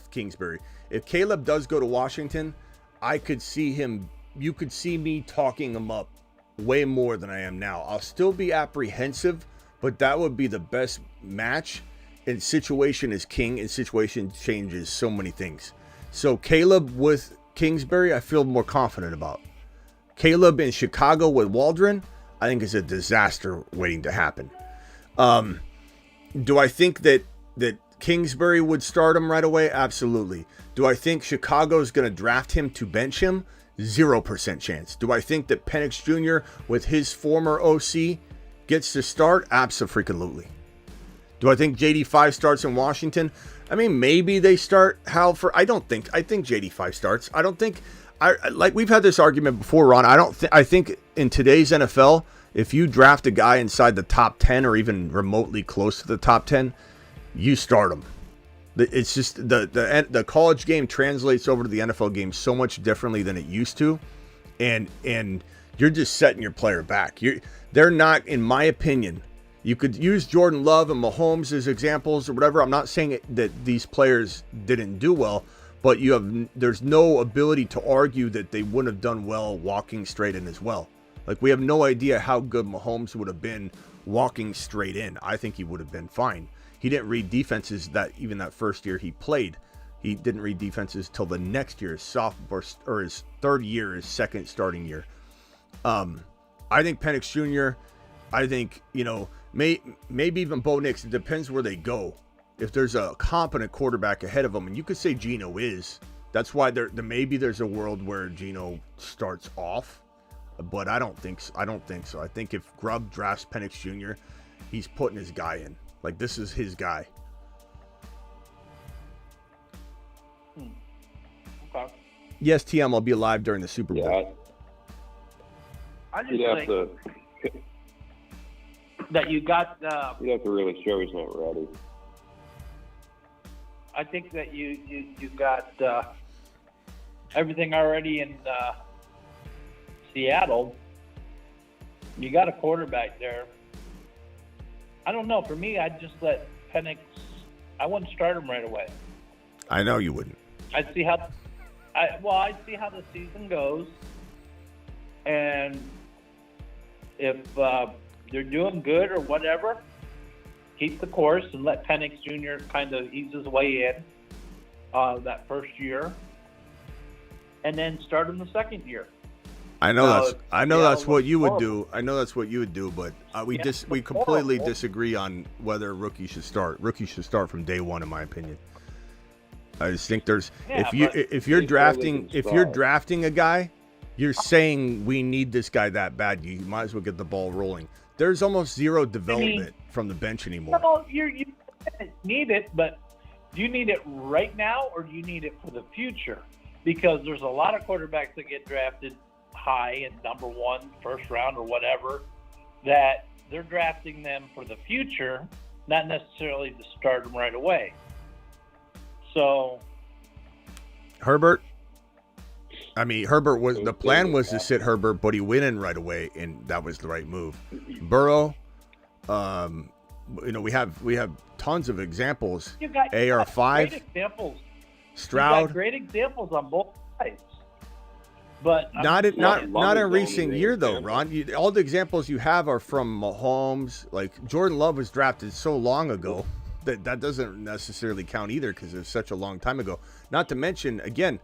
Kingsbury. If Caleb does go to Washington, I could see him. You could see me talking him up way more than I am now. I'll still be apprehensive, but that would be the best match. And situation is king, and situation changes so many things. So Caleb with Kingsbury, I feel more confident about. Caleb in Chicago with Waldron, I think is a disaster waiting to happen. Do I think that Kingsbury would start him right away? Absolutely. Do I think Chicago's going to draft him to bench him? 0% chance. Do I think that Penix Jr. with his former OC gets to start? Abso-freaking-lutely. Do I think JD5 starts in Washington? I mean, maybe they start Halford. I think JD5 starts. I don't think, like we've had this argument before, Ron. I think in today's NFL, if you draft a guy inside the top 10 or even remotely close to the top 10, you start him. It's just the college game translates over to the NFL game so much differently than it used to, and you're just setting your player back. They're not, in my opinion. You could use Jordan Love and Mahomes as examples or whatever. I'm not saying that these players didn't do well, but there's no ability to argue that they wouldn't have done well walking straight in as well. Like, we have no idea how good Mahomes would have been walking straight in. I think he would have been fine. He didn't read defenses that first year he played. He didn't read defenses till the next year, his sophomore or his third year, his second starting year. I think Penix Jr. I think, maybe even Bo Nix. It depends where they go. If there's a competent quarterback ahead of them, and you could say Geno is. That's why maybe there's a world where Geno starts off, but I don't think so. I think if Grubb drafts Penix Jr., he's putting his guy in. Like, this is his guy. Okay. Yes, TM, I'll be alive during the Super Bowl. Yeah, I just think that you got. You'd have to really show he's not ready. I think that you got everything already in Seattle. You got a quarterback there. I don't know. For me, I'd just let Penix. I wouldn't start him right away. I know you wouldn't. I'd see how the season goes, and if they're doing good or whatever, keep the course and let Penix Jr. kind of ease his way in that first year, and then start him the second year. I know that's what you would do. I know that's what you would do, but we completely disagree on whether rookie should start. Rookie should start from day one, in my opinion. I just think if you're drafting a guy, you're saying we need this guy that bad. You might as well get the ball rolling. There's almost zero development from the bench anymore. No, you need it, but do you need it right now or do you need it for the future? Because there's a lot of quarterbacks that get drafted high and number one, first round or whatever, that they're drafting them for the future, not necessarily to start them right away. So Herbert was the plan was to sit Herbert, but he went in right away, and that was the right move. Burrow, we have tons of examples. You got AR5, great examples. Stroud, you got great examples on both sides. But not in recent year though, Ron. All the examples you have are from Mahomes. Like, Jordan Love was drafted so long ago that doesn't necessarily count either because it was such a long time ago. Not to mention, again,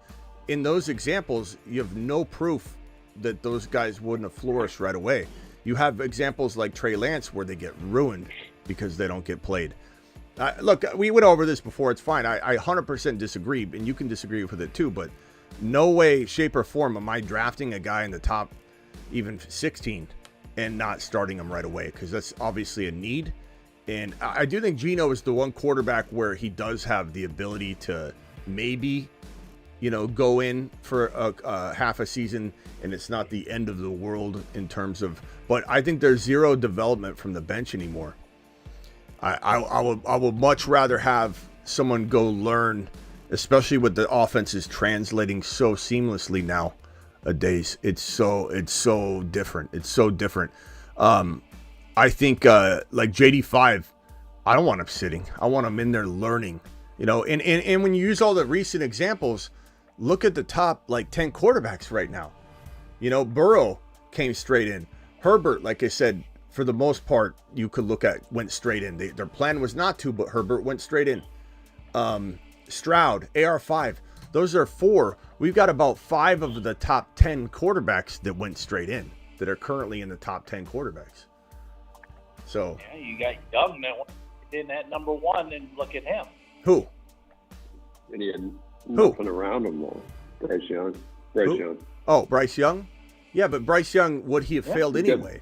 in those examples, you have no proof that those guys wouldn't have flourished right away. You have examples like Trey Lance where they get ruined because they don't get played. Look, we went over this before. It's fine. I 100% disagree, and you can disagree with it too, but no way, shape, or form am I drafting a guy in the top even 16 and not starting him right away, because that's obviously a need. And I do think Geno is the one quarterback where he does have the ability to maybe, go in for a half a season, and it's not the end of the world in terms of. But I think there's zero development from the bench anymore. I would much rather have someone go learn, especially with the offenses translating so seamlessly nowadays. It's so different. It's so different. I think like JD5, I don't want him sitting. I want him in there learning. And when you use all the recent examples, look at the top 10 quarterbacks right now. Burrow came straight in. Herbert, like I said, for the most part, you could look at went straight in. Their plan was not to, but Herbert went straight in. Stroud, AR5, those are 4. We've got about 5 of the top 10 quarterbacks that went straight in, that are currently in the top 10 quarterbacks. So yeah, you got Young that went in at number 1, and look at him. Who? nothing around him though. Bryce Young. Oh, Bryce Young? Yeah, but Bryce Young, would he have failed anyway?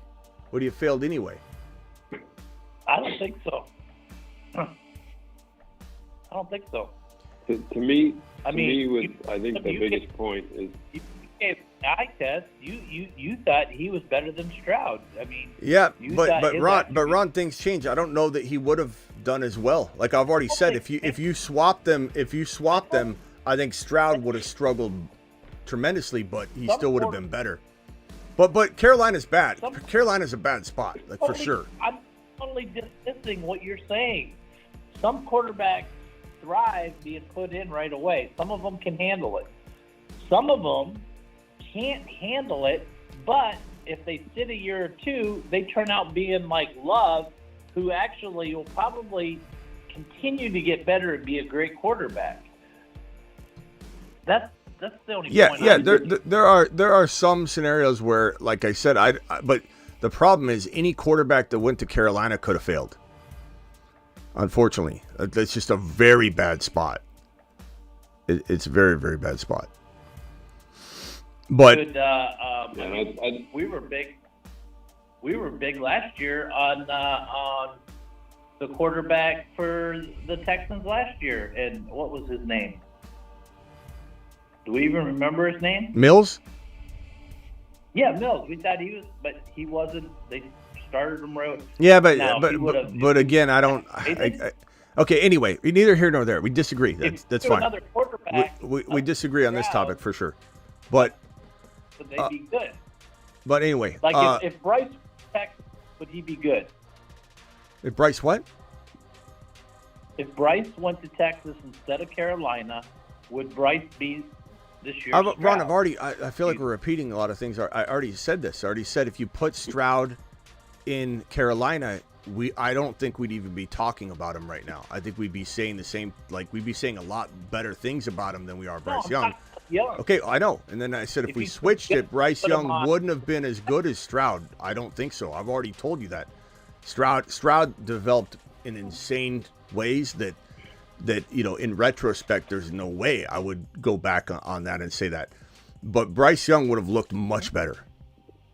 Would he have failed anyway? I don't think so. I don't think so. To me, I think the biggest point is you gave an eye test. You thought he was better than Stroud. I mean, yeah, but Ron, things change. I don't know that he would have done as well. Like I've already said, if you swap them, I think Stroud would have struggled tremendously, but he still would have been better. But Carolina's bad. Carolina's a bad spot, like for sure. I'm totally dismissing what you're saying. Some quarterbacks thrive being put in right away. Some of them can handle it. Some of them can't handle it, but if they sit a year or two, they turn out being like Love, who actually will probably continue to get better and be a great quarterback. That's the only point. Yeah. There are some scenarios where, like I said, but the problem is any quarterback that went to Carolina could have failed. Unfortunately, that's just a very bad spot. It's a very, very bad spot. But we were big. We were big last year on the quarterback for the Texans last year, and what was his name? Do we even remember his name? Mills? Yeah, Mills. We thought he was, but he wasn't. They started him right. Yeah, but again, I don't. Okay, anyway, neither here nor there. We disagree. That's fine. Another quarterback. We disagree on this topic for sure. But they'd be good. But anyway, like if Bryce went to Texas, would he be good? If Bryce what? If Bryce went to Texas instead of Carolina, would Bryce be this year? Ron, I feel like we're repeating a lot of things. I already said this. I already said if you put Stroud in Carolina, I don't think we'd even be talking about him right now. I think we'd be saying the same, like we'd be saying a lot better things about him than we are Bryce Young. Okay, I know. And then I said if we switched it, Bryce Young wouldn't have been as good as Stroud. I don't think so. I've already told you that. Stroud developed in insane ways that in retrospect, there's no way I would go back on that and say that. But Bryce Young would have looked much better.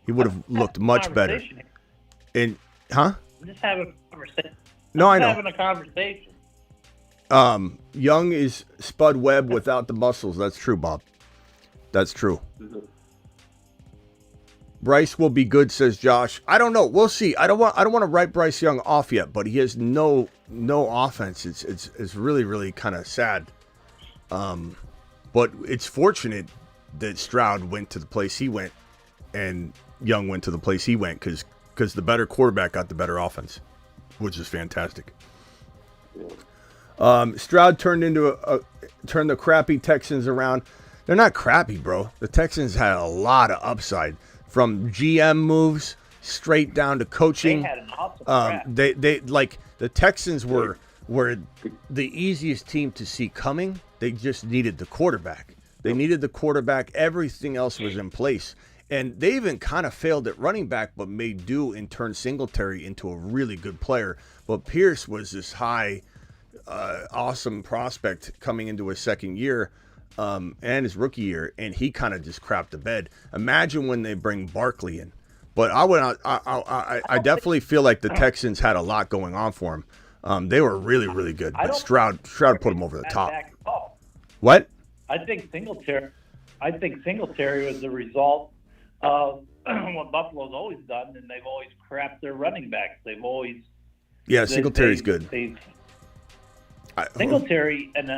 He would have looked much better. And I'm just having a conversation. No, I know. Having a conversation. Young is Spud Webb without the muscles. That's true, Bob. That's true. Bryce will be good, says Josh. I don't know. We'll see. I don't want to write Bryce Young off yet, but he has no offense. It's really, really kind of sad. But it's fortunate that Stroud went to the place he went and Young went to the place he went because the better quarterback got the better offense, which is fantastic. Stroud turned the crappy Texans around. They're not crappy, bro. The Texans had a lot of upside from GM moves straight down to coaching. They had an awesome they like the Texans were the easiest team to see coming. They just needed the quarterback. They needed the quarterback. Everything else was in place. And they even kind of failed at running back, but made do and turned Singletary into a really good player. But Pierce was this high, awesome prospect coming into his second year and his rookie year, and he kind of just crapped the bed. Imagine when they bring Barkley in. But I definitely feel like the Texans had a lot going on for him. They were really, really good. But Stroud put them over the top. What? I think Singletary was the result of what Buffalo's always done, and they've always crapped their running backs. They've always Singletary's good. Singletary and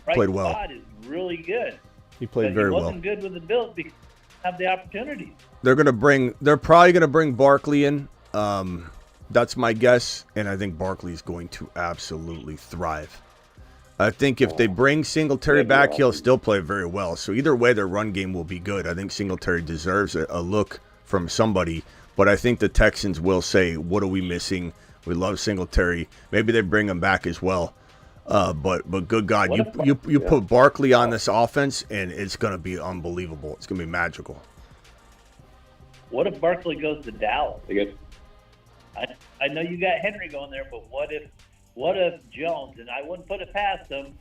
Bryce played well. Todd is really good. He played very well. He wasn't good with the Bills because they have the opportunities. They're probably gonna bring Barkley in. That's my guess, and I think Barkley's going to absolutely thrive. I think if they bring Singletary back, he'll still play very well. So either way, their run game will be good. I think Singletary deserves a look from somebody, but I think the Texans will say, what are we missing? We love Singletary. Maybe they bring him back as well. But good God, you put Barkley on this offense, and it's going to be unbelievable. It's going to be magical. What if Barkley goes to Dallas? I know you got Henry going there, but what if Jones, and I wouldn't put it past him,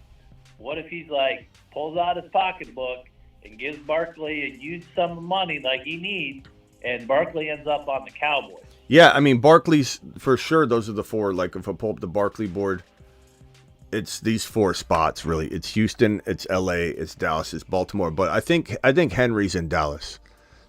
what if he's like pulls out his pocketbook and gives Barkley a huge sum of money like he needs, and Barkley ends up on the Cowboys? Yeah, I mean, Barkley's for sure. Those are the four. Like, if I pull up the Barkley board, it's these four spots really. It's Houston, it's LA, it's Dallas, it's Baltimore. But I think Henry's in Dallas.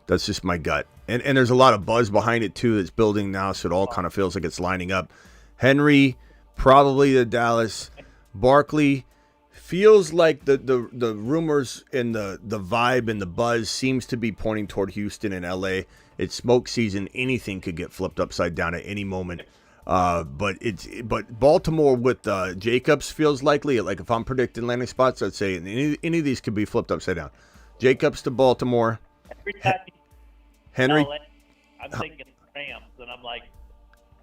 That's just my gut. And there's a lot of buzz behind it too that's building now, so it all kind of feels like it's lining up. Henry, probably the Dallas. Barkley feels like the rumors and the vibe and the buzz seems to be pointing toward Houston and LA. It's smoke season. Anything could get flipped upside down at any moment. But Baltimore with Jacobs feels likely. Like, if I'm predicting landing spots, I'd say any of these could be flipped upside down. Jacobs to Baltimore. Every time Henry. LA, I'm thinking Rams, and I'm like,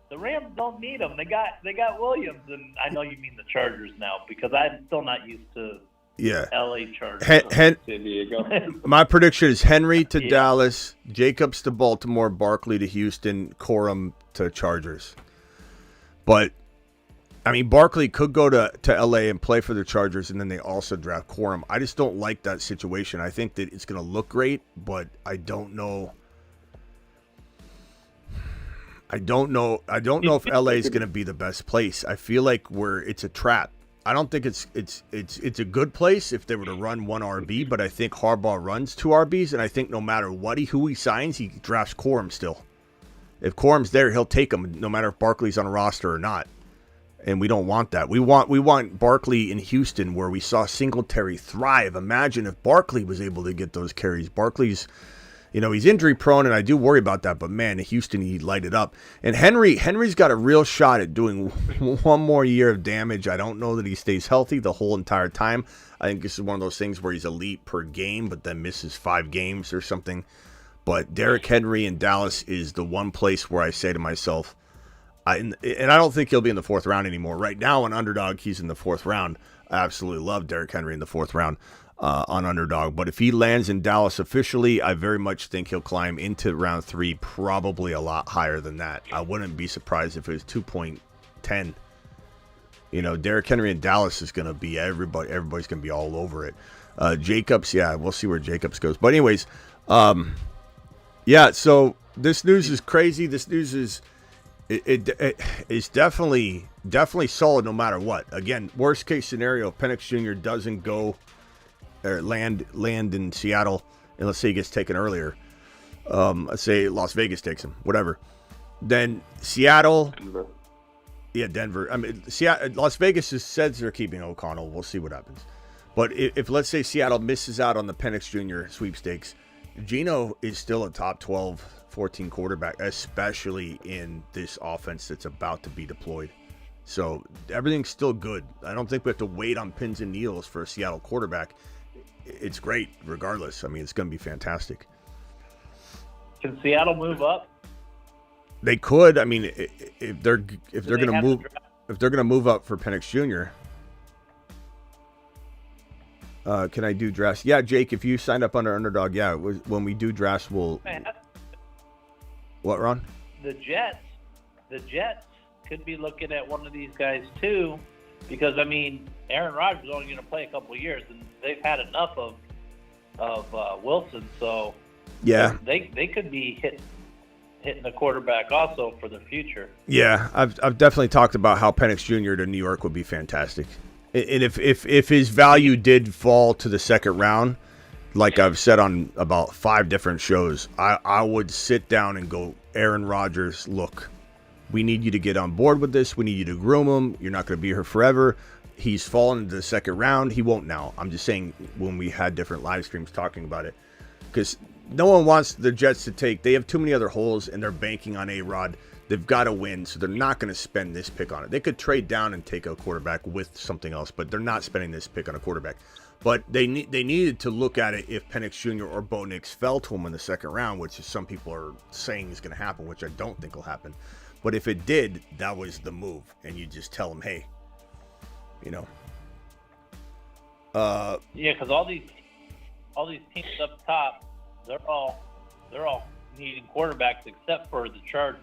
the Rams don't need them. They got Williams, and I know you mean the Chargers now because I'm still not used to LA Chargers. San Diego. My prediction is Henry to Dallas, Jacobs to Baltimore, Barkley to Houston, Corum to Chargers. But I mean, Barkley could go to LA and play for the Chargers, and then they also draft Corum. I just don't like that situation. I think that it's going to look great, but I don't know. I don't know if LA is going to be the best place. I feel like it's a trap. I don't think it's a good place if they were to run one RB, but I think Harbaugh runs two RBs, and I think no matter who he signs, he drafts Corum still. If Corum's there, he'll take him, no matter if Barkley's on a roster or not. And we don't want that. We want Barkley in Houston, where we saw Singletary thrive. Imagine if Barkley was able to get those carries. Barkley's, he's injury prone, and I do worry about that. But man, in Houston, he lighted up. And Henry's got a real shot at doing one more year of damage. I don't know that he stays healthy the whole entire time. I think this is one of those things where he's elite per game, but then misses 5 games or something. But Derrick Henry in Dallas is the one place where I say to myself, and I don't think he'll be in the 4th round anymore. Right now on Underdog, he's in the 4th round. I absolutely love Derrick Henry in the 4th round on Underdog. But if he lands in Dallas officially, I very much think he'll climb into round 3, probably a lot higher than that. I wouldn't be surprised if it was 2.10. Derrick Henry in Dallas is going to be everybody's going to be all over it. Jacobs, we'll see where Jacobs goes. But anyways, so this news is crazy. This news is it's definitely solid no matter what. Again, worst case scenario, if Penix Jr. doesn't go or land in Seattle, and let's say he gets taken earlier. Let's say Las Vegas takes him, whatever. Then Seattle, Denver. I mean, Las Vegas says they're keeping O'Connell. We'll see what happens. But if let's say Seattle misses out on the Penix Jr. sweepstakes, Geno is still a top 12, 14 quarterback, especially in this offense that's about to be deployed. So everything's still good. I don't think we have to wait on pins and needles for a Seattle quarterback. It's great regardless. I mean, it's going to be fantastic. Can Seattle move up? They could. I mean, if they're going to move up for Penix Jr. Can I do drafts? Yeah, Jake, if you signed up under Underdog, when we do drafts, we'll... What, Ron? The Jets could be looking at one of these guys too, because, I mean, Aaron Rodgers is only going to play a couple of years, and they've had enough of Wilson, so yeah, they could be hitting the quarterback also for the future. Yeah, I've definitely talked about how Penix Jr. to New York would be fantastic. And if his value did fall to the 2nd round, like I've said on about 5 different shows, I would sit down and go, Aaron Rodgers, look, we need you to get on board with this. We need you to groom him. You're not going to be here forever. He's fallen into the 2nd round. He won't now. I'm just saying when we had different live streams talking about it, because no one wants the Jets to take. They have too many other holes, and they're banking on A-Rod. They've got to win, so they're not going to spend this pick on it. They could trade down and take a quarterback with something else, but they're not spending this pick on a quarterback. But they needed to look at it if Penix Jr. or Bo Nix fell to him in the 2nd round, which is some people are saying is going to happen, which I don't think will happen. But if it did, that was the move, and you just tell them, hey, because all these teams up top, they're all needing quarterbacks except for the Chargers.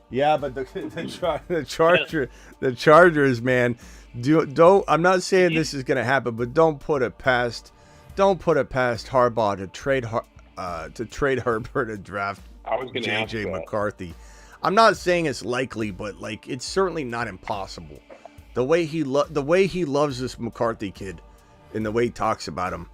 Yeah, but the Chargers, man, don't. I'm not saying this is going to happen, but don't put it past Harbaugh to trade Herbert and draft JJ McCarthy. I'm not saying it's likely, but like it's certainly not impossible. The way he loves this McCarthy kid, and the way he talks about him.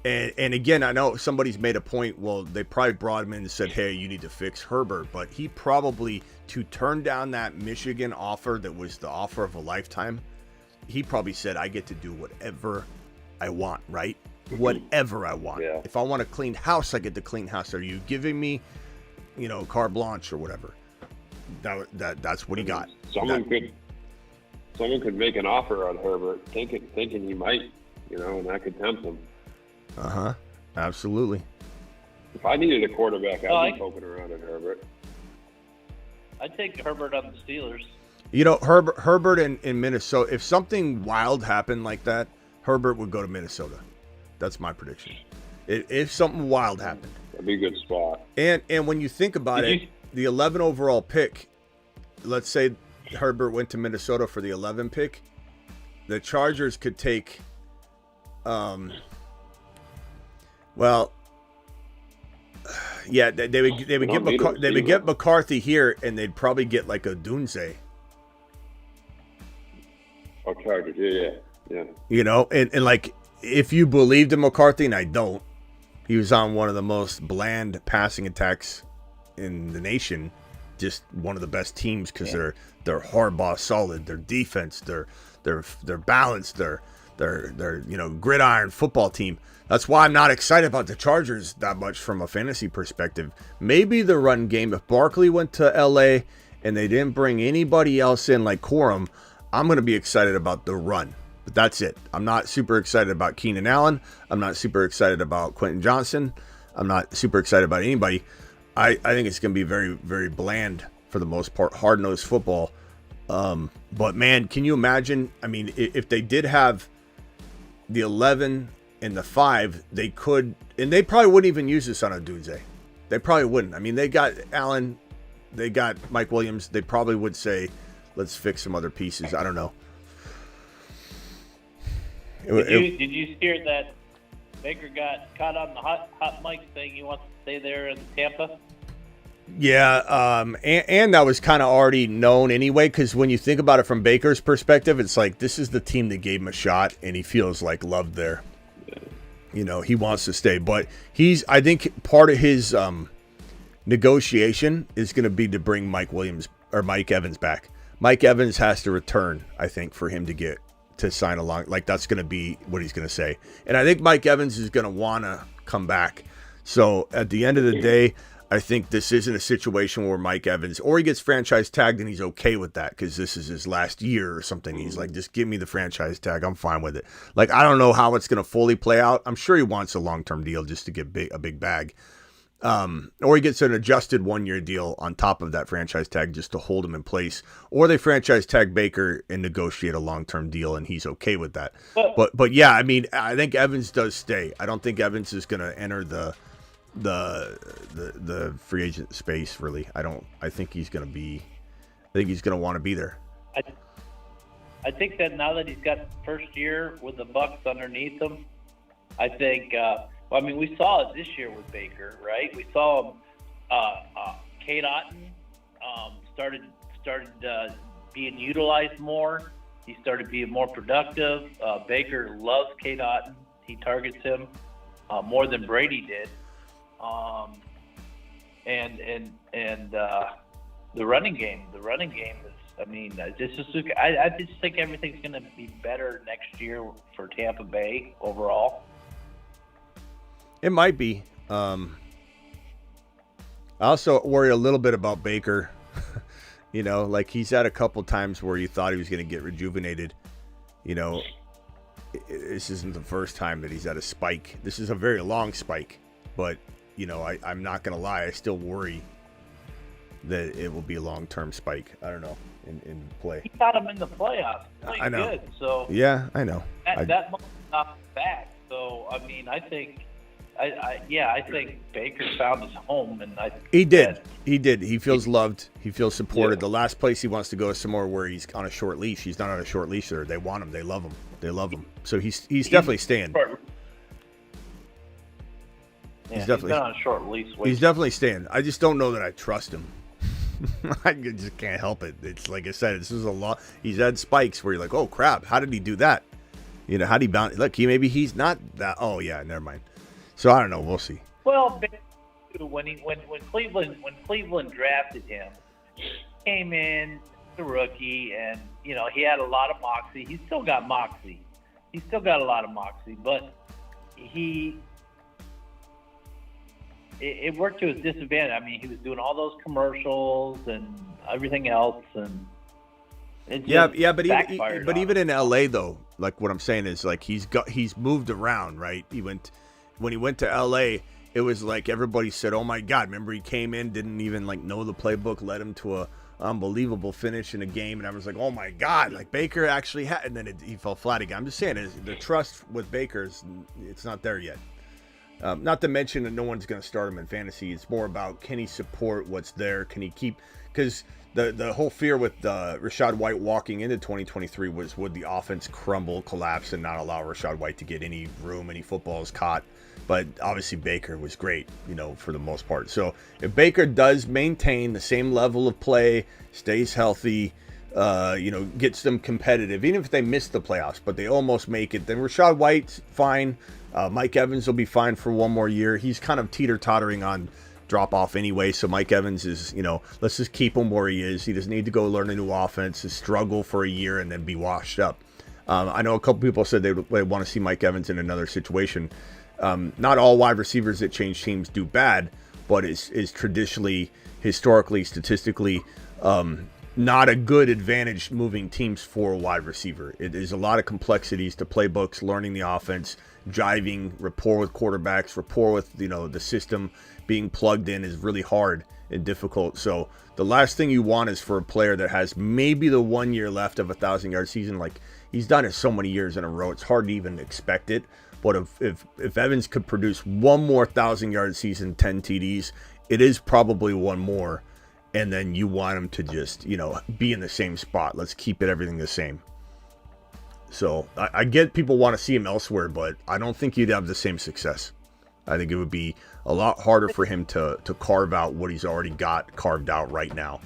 And again, I know somebody's made a point. Well, they probably brought him in and said, "Hey, you need to fix Herbert." But he probably, to turn down that Michigan offer that was the offer of a lifetime, he probably said, "I get to do whatever I want, right? Whatever I want. Yeah. If I want to clean house, I get to clean house. Are you giving me, carte blanche or whatever?" That's what he got. Someone could make an offer on Herbert, thinking he might, and that could tempt him. Absolutely. If I needed a quarterback, I'd be poking around at Herbert. I'd take Herbert on the Steelers. Herbert in Minnesota, if something wild happened like that, Herbert would go to Minnesota. That's my prediction. If something wild happened. That'd be a good spot. And when you think about it, the 11 overall pick, let's say Herbert went to Minnesota for the 11 pick, the Chargers could take they would get McCarthy here, and they'd probably get like a Dunze. Oh, Chargers, yeah. And like if you believed in McCarthy, and I don't, he was on one of the most bland passing attacks in the nation, just one of the best teams because they're Harbaugh solid, their defense, they're balanced, they're gridiron football team. That's why I'm not excited about the Chargers that much from a fantasy perspective. Maybe the run game. If Barkley went to LA and they didn't bring anybody else in like Corum, I'm going to be excited about the run. But that's it. I'm not super excited about Keenan Allen. I'm not super excited about Quentin Johnson. I'm not super excited about anybody. I think it's going to be very, very bland for the most part, hard-nosed football. But, man, can you imagine? I mean, if they did have the 11 and the 5, they could, and they probably wouldn't even use this on a Dunze. They probably wouldn't. I mean, they got Allen, they got Mike Williams. They probably would say, let's fix some other pieces. I don't know. Did you hear that Baker got caught on the hot mic saying he wants to stay there in Tampa? Yeah, and that was kind of already known anyway, because when you think about it from Baker's perspective, it's like this is the team that gave him a shot, and he feels like loved there. He wants to stay, but I think part of his negotiation is going to be to bring Mike Evans back. Mike Evans has to return, I think, for him to sign along. Like that's going to be what he's going to say, and I think Mike Evans is going to want to come back. So at the end of the day, I think this isn't a situation where Mike Evans, or he gets franchise tagged and he's okay with that because this is his last year or something. He's like, just give me the franchise tag. I'm fine with it. Like, I don't know how it's going to fully play out. I'm sure he wants a long-term deal just to get a big bag. Or he gets an adjusted 1-year deal on top of that franchise tag just to hold him in place. Or they franchise tag Baker and negotiate a long-term deal and he's okay with that. But yeah, I mean, I think Evans does stay. I don't think Evans is going to enter the free agent space, really. I think he's going to want to be there. I think that now that he's got first year with the Bucs underneath him, I think we saw it this year with Baker, right? We saw him Kate Otten started being utilized more. He started being more productive. Baker loves Kate Otten. He targets him more than Brady did. And the running game is, I just think everything's going to be better next year for Tampa Bay overall. It might be. I also worry a little bit about Baker. Like he's had a couple times where you thought he was going to get rejuvenated. This isn't the first time that he's had a spike. This is a very long spike, but I'm not going to lie. I still worry that it will be a long-term spike. I don't know in play. He got him in the playoffs. I know. Good, so yeah, I know. That month's not back. So, I think I think Baker found his home, and He did. He feels loved. He feels supported. Yeah. The last place he wants to go is somewhere where he's on a short leash. He's not on a short leash there. They want him. They love him. They love him. So he's definitely staying. He's been on a short leash. He's definitely staying. I just don't know that I trust him. I just can't help it. It's like I said, this is a lot. He's had spikes where you're like, oh crap, how did he do that? You know, how did he bounce? Look, maybe he's not that. Oh yeah, never mind. So I don't know. We'll see. Well, when Cleveland drafted him, came in the rookie, and he had a lot of moxie. He's still got moxie. He's still got a lot of moxie, but it worked to his disadvantage. I mean, he was doing all those commercials and everything else, and it just backfired but on even him. in LA though, like what I'm saying is like he's moved around, right? When he went to LA, it was like everybody said, "Oh my God!" Remember, he came in, didn't even like know the playbook, led him to a unbelievable finish in a game, and everyone's like, "Oh my God!" Like Baker actually had, and then he fell flat again. I'm just saying, the trust with Baker it's not there yet. Not to mention that no one's going to start him in fantasy. It's more about, can he support what's there? Can he keep? Because the whole fear with Rachaad White walking into 2023 was, would the offense crumble, collapse, and not allow Rachaad White to get any room, any footballs caught? But obviously Baker was great, for the most part. So if Baker does maintain the same level of play, stays healthy, gets them competitive, even if they miss the playoffs, but they almost make it, then Rachaad White's fine. Mike Evans will be fine for one more year. He's kind of teeter-tottering on drop-off anyway, so Mike Evans is, let's just keep him where he is. He doesn't need to go learn a new offense, struggle for a year, and then be washed up. I know a couple people said they want to see Mike Evans in another situation. Not all wide receivers that change teams do bad, but is traditionally, historically, statistically, not a good advantage moving teams for a wide receiver. It is a lot of complexities to playbooks, learning the offense, jiving, rapport with quarterbacks, rapport with the system. Being plugged in is really hard and difficult. So the last thing you want is for a player that has maybe the 1 year left of a 1,000-yard season. Like, he's done it so many years in a row, it's hard to even expect it. But if Evans could produce one more 1,000-yard season, 10 TDs, it is probably one more. And then you want him to just, be in the same spot. Let's keep everything the same. So I get people want to see him elsewhere, but I don't think he'd have the same success. I think it would be a lot harder for him to carve out what he's already got carved out right now.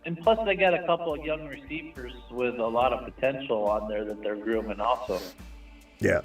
And plus, they got a couple of young receivers with a lot of potential on there that they're grooming also. Yeah.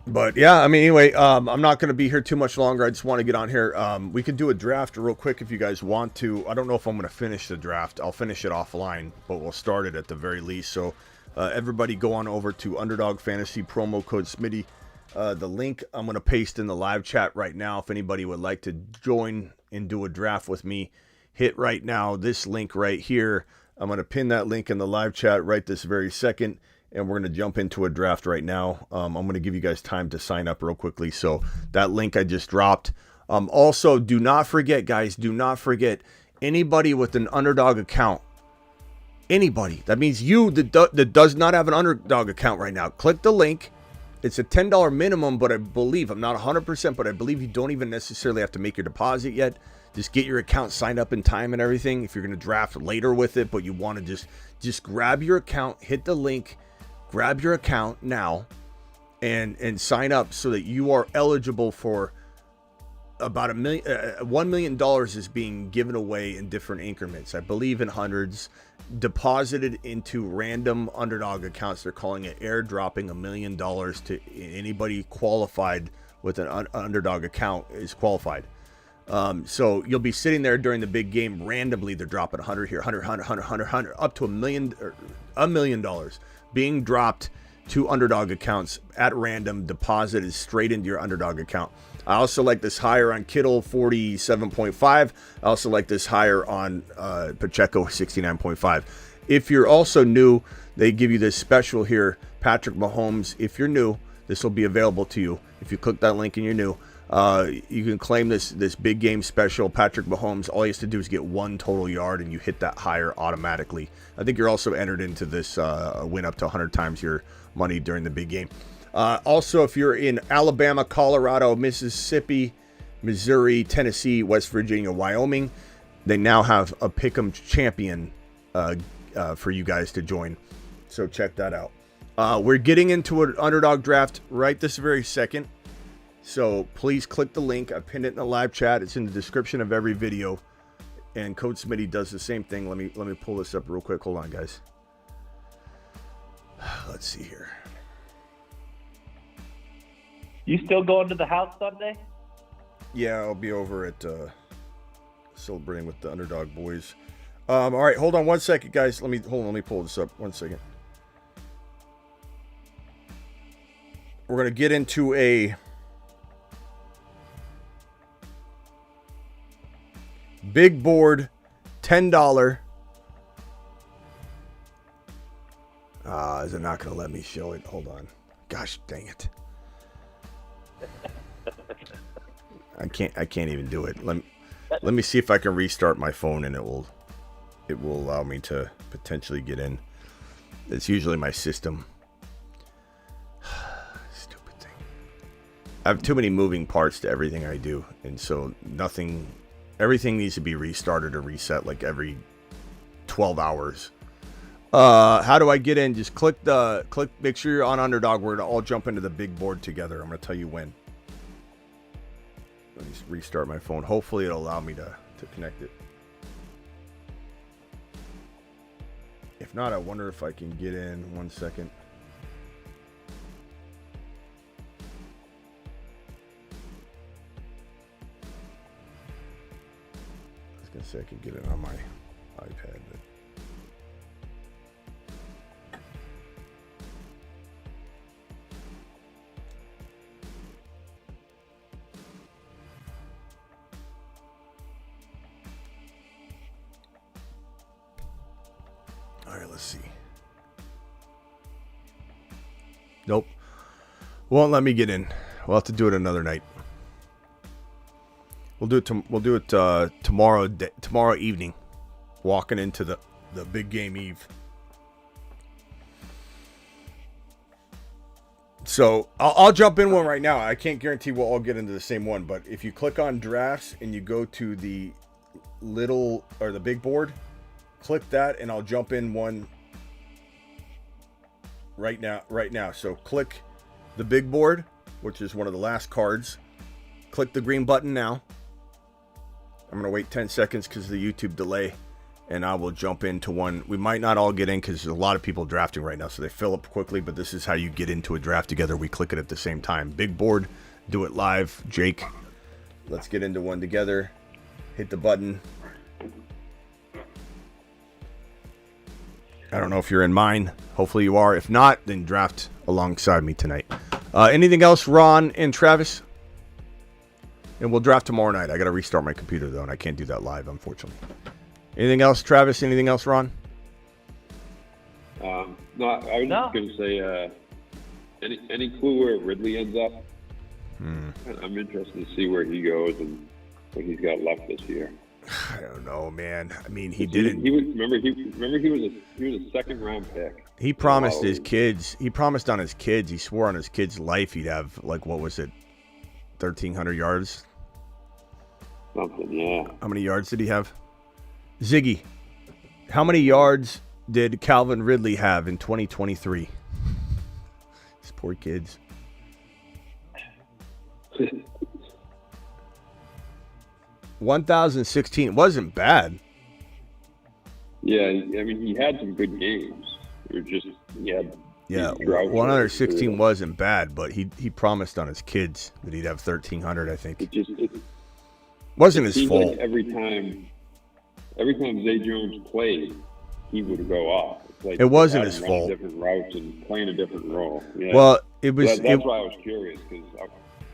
But yeah, I mean, anyway, I'm not going to be here too much longer. I just want to get on here. We could do a draft real quick if you guys want to. I don't know if I'm going to finish the draft. I'll finish it offline, but we'll start it at the very least. So everybody go on over to Underdog Fantasy, promo code Smitty. The link I'm going to paste in the live chat right now. If anybody would like to join and do a draft with me, hit right now this link right here. I'm going to pin that link in the live chat right this very second. And we're going to jump into a draft right now. I'm going to give you guys time to sign up real quickly. So that link I just dropped. Also, do not forget, guys, anybody with an Underdog account, anybody, that means you that does not have an Underdog account right now, click the link. It's a $10 minimum, but I believe, I'm not 100%, but I believe you don't even necessarily have to make your deposit yet. Just get your account signed up in time and everything. If you're going to draft later with it, but you want to just grab your account, hit the link, grab your account now and sign up so that you are eligible for about $1 million is being given away in different increments. I believe in hundreds, deposited into random Underdog accounts. They're calling it airdropping $1 million to anybody qualified with an Underdog account is qualified. So you'll be sitting there during the big game. Randomly, they're dropping 100 here, 100, up to $1 million being dropped to Underdog accounts at random, deposited straight into your Underdog account. I also like this higher on Kittle, 47.5. I also like this higher on Pacheco, 69.5. If you're also new, they give you this special here, Patrick Mahomes. If you're new, this will be available to you. If you click that link and you're new, you can claim this big game special. Patrick Mahomes, all he has to do is get one total yard and you hit that higher automatically. I think you're also entered into this win up to 100 times your money during the big game. Also, if you're in Alabama, Colorado, Mississippi, Missouri, Tennessee, West Virginia, Wyoming, they now have a Pick'em champion for you guys to join. So check that out. We're getting into an Underdog draft right this very second. So please click the link. I pinned it in the live chat. It's in the description of every video. And Code Smitty does the same thing. Let me pull this up real quick. Hold on, guys. Let's see here. You still going to the house Sunday? Yeah, I'll be over at celebrating with the Underdog boys. All right, hold on one second, guys. Let me pull this up. 1 second. We're gonna get into a big board, $10. Is it not gonna let me show it? Hold on. Gosh dang it. I can't even do it. Let me see if I can restart my phone and it will allow me to potentially get in. It's usually my system. Stupid thing. I have too many moving parts to everything I do, and so everything needs to be restarted or reset like every 12 hours. How do I get in? Just make sure you're on Underdog. We're gonna all jump into the big board together. I'm gonna tell you when. Let me restart my phone. Hopefully it'll allow me to connect it. If not, I wonder if I can get in. 1 second. I was gonna say I could get it on my iPad, but all right, let's see. Nope. Won't let me get in. We'll have to do it another night. We'll do it tomorrow evening. Walking into the big game eve. So I'll jump in one right now. I can't guarantee we'll all get into the same one, but if you click on drafts and you go to the the big board, click that and I'll jump in one right now. So click the big board, which is one of the last cards. Click the green button now. I'm going to wait 10 seconds because of the YouTube delay, and I will jump into one. We might not all get in because there's a lot of people drafting right now, so they fill up quickly, but this is how you get into a draft together. We click it at the same time. Big board, do it live. Jake, let's get into one together. Hit the button. I don't know if you're in mine. Hopefully you are. If not, then draft alongside me tonight. Anything else, Ron and Travis? And we'll draft tomorrow night. I got to restart my computer, though, and I can't do that live, unfortunately. Anything else, Travis? Anything else, Ron? No, I was just going to say, any clue where Ridley ends up? I'm interested to see where he goes and what he's got left this year. I don't know, man. I mean, he didn't. He was a second round pick. He promised his kids. He promised on his kids. He swore on his kids' life he'd have, like, what was it, 1,300 yards? Something, yeah. How many yards did he have? Ziggy, how many yards did Calvin Ridley have in 2023? These poor kids. 1,016 wasn't bad. Yeah, I mean, he had some good games. It was just, yeah, 116 wasn't bad, but he promised on his kids that he'd have 1,300, I think. It wasn't his fault. Like every time Zay Jones played, he would go off. Like it wasn't his fault. Different routes and playing a different role. Yeah. Well, it was. That's why I was curious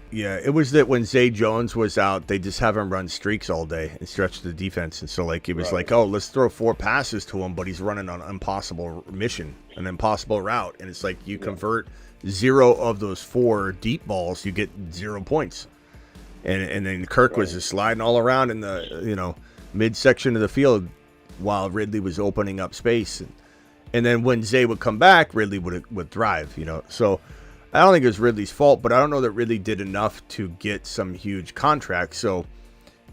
it was that when Zay Jones was out, they just have him run streaks all day and stretch the defense, and so like it was like, oh, let's throw 4 passes to him, but he's running an impossible mission, an impossible route, and it's like you convert 0 of those 4 deep balls, you get 0 points, and then Kirk was just sliding all around in the midsection of the field while Ridley was opening up space, and then when Zay would come back, Ridley would thrive, so. I don't think it was Ridley's fault, but I don't know that Ridley did enough to get some huge contracts. So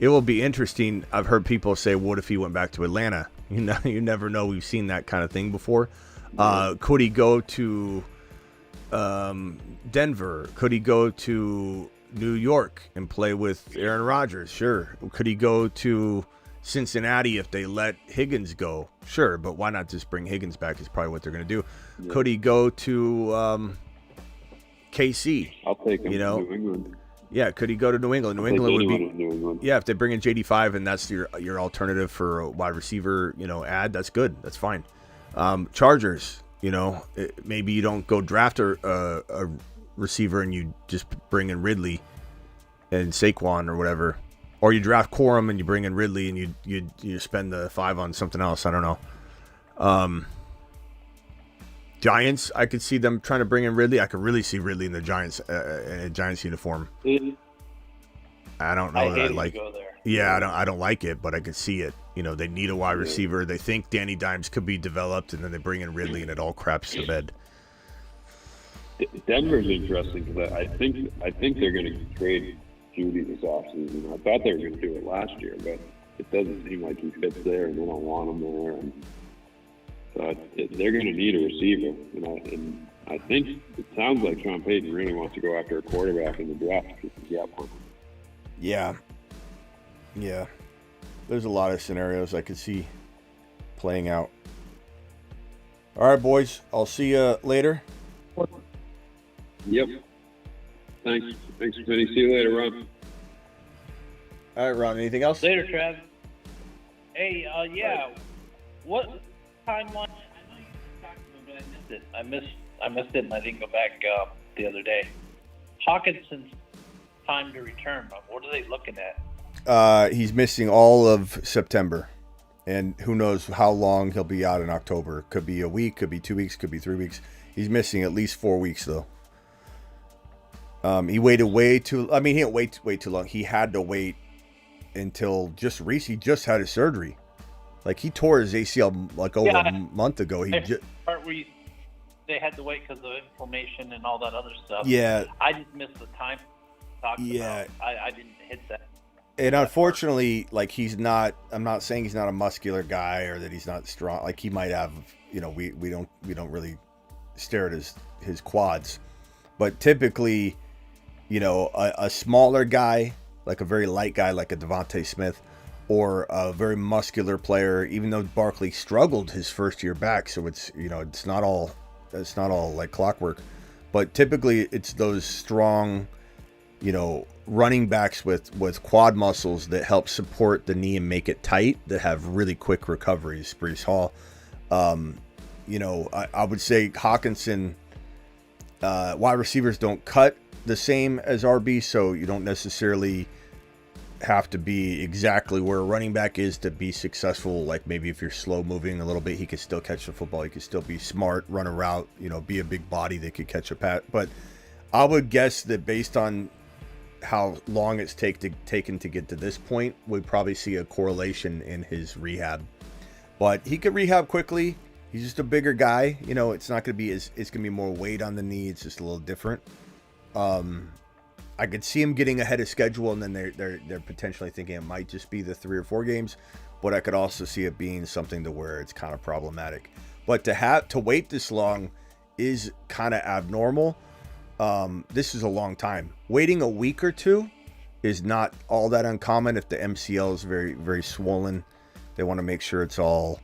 it will be interesting. I've heard people say, what if he went back to Atlanta? You never know. We've seen that kind of thing before. Could he go to Denver? Could he go to New York and play with Aaron Rodgers? Sure. Could he go to Cincinnati if they let Higgins go? Sure, but why not just bring Higgins back is probably what they're going to do. Yeah. Could he go to KC? I'll take him to New England. Yeah, could he go to New England? New England would be. Yeah, if they bring in JD5 and that's your alternative for a wide receiver, ad, that's good. That's fine. Chargers, maybe you don't go draft a receiver and you just bring in Ridley and Saquon or whatever, or you draft Corum and you bring in Ridley and you spend the 5 on something else. I don't know. Giants, I could see them trying to bring in Ridley. I could really see Ridley in the Giants in a Giants uniform. I don't know that I like. Yeah, I don't like it, but I could see it. They need a wide receiver. They think Danny Dimes could be developed, and then they bring in Ridley, and it all craps to bed. Denver's interesting because I think they're going to trade Judy this offseason. I thought they were going to do it last year, but it doesn't seem like he fits there, and they don't want him there. And so they're going to need a receiver, and I think it sounds like Sean Payton really wants to go after a quarterback in the draft if he can get one. Yeah. There's a lot of scenarios I could see playing out. All right, boys. I'll see you later. Yep. Thanks, Smitty. See you later, Ron. All right, Ron. Anything else? Later, Trav. Hey, yeah. What timeline? I know you talked about it, but I missed it. I missed it, and I didn't go back the other day. Hawkinson's time to return. What are they looking at? He's missing all of September, and who knows how long he'll be out in October. Could be a week, could be 2 weeks, could be 3 weeks. He's missing at least 4 weeks, though. He waited way too. I mean, he didn't wait too long. He had to wait until just recently. He just had his surgery. Like, he tore his ACL like over a month ago. Part where they had to wait because of inflammation and all that other stuff. Yeah, I just missed the time. I didn't hit that. And unfortunately, like, he's not. I'm not saying he's not a muscular guy or that he's not strong. Like, he might have. We don't really stare at his quads, but typically, a smaller guy, like a very light guy, like a Devontae Smith, or a very muscular player. Even though Barkley struggled his first year back, so it's not all like clockwork, but typically it's those strong, running backs with quad muscles that help support the knee and make it tight, that have really quick recoveries. Breece Hall, I would say Hawkinson, wide receivers don't cut the same as RB, so you don't necessarily have to be exactly where a running back is to be successful. Like, maybe if you're slow moving a little bit, he could still catch the football. He could still be smart, run a route, be a big body that could catch a pass. But I would guess that based on how long it's taken to get to this point, we'd probably see a correlation in his rehab. But he could rehab quickly. He's just a bigger guy. It's not going to be it's going to be more weight on the knee. It's just a little different. I could see him getting ahead of schedule, and then they're potentially thinking it might just be the 3 or 4 games, but I could also see it being something to where it's kind of problematic. But to wait this long is kind of abnormal. This is a long time. Waiting a week or two is not all that uncommon if the MCL is very, very swollen. They want to make sure it's all,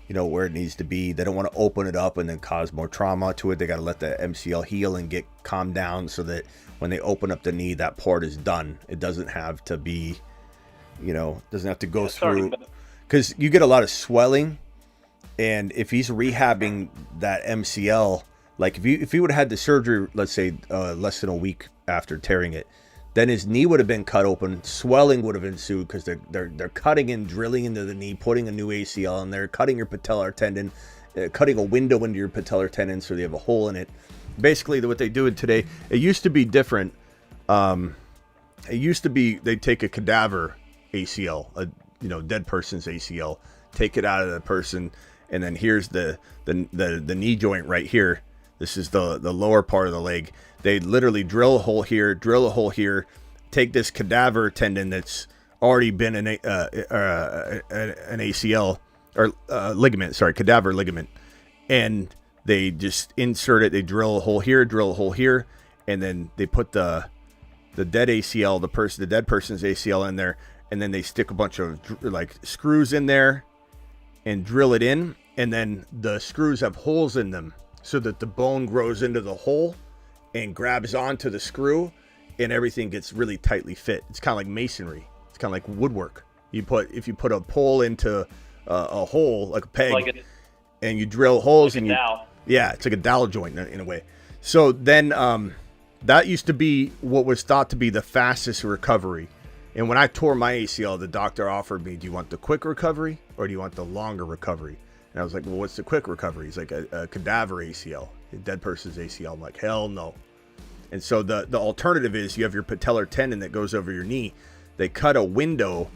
where it needs to be. They don't want to open it up and then cause more trauma to it. They got to let the MCL heal and get calmed down so that when they open up the knee, that part is done. It doesn't have to be, doesn't have to go through, because you get a lot of swelling. And if he's rehabbing that MCL, like if he would have had the surgery, let's say less than a week after tearing it, then his knee would have been cut open. Swelling would have ensued because they're cutting and drilling into the knee, putting a new ACL in there, cutting your patellar tendon, cutting a window into your patellar tendon so they have a hole in it. Basically, what they do today, it used to be different. It used to be they'd take a cadaver ACL, a dead person's ACL, take it out of the person, and then here's the knee joint right here. This is the lower part of the leg. They literally drill a hole here, take this cadaver tendon that's already been an ACL or ligament, cadaver ligament, and they just insert it. They drill a hole here, and then they put the dead ACL, the dead person's ACL in there, and then they stick a bunch of like screws in there and drill it in, and then the screws have holes in them so that the bone grows into the hole and grabs onto the screw, and everything gets really tightly fit. It's kind of like masonry. It's kind of like woodwork. If you put a pole into a hole, like a peg, and you drill holes, like it's like a dowel joint in a way. So then that used to be what was thought to be the fastest recovery. And when I tore my ACL, the doctor offered me, do you want the quick recovery or do you want the longer recovery? And I was like, well, what's the quick recovery? He's like, a cadaver ACL, a dead person's ACL. I'm like, hell no. And so the alternative is you have your patellar tendon that goes over your knee. They cut a window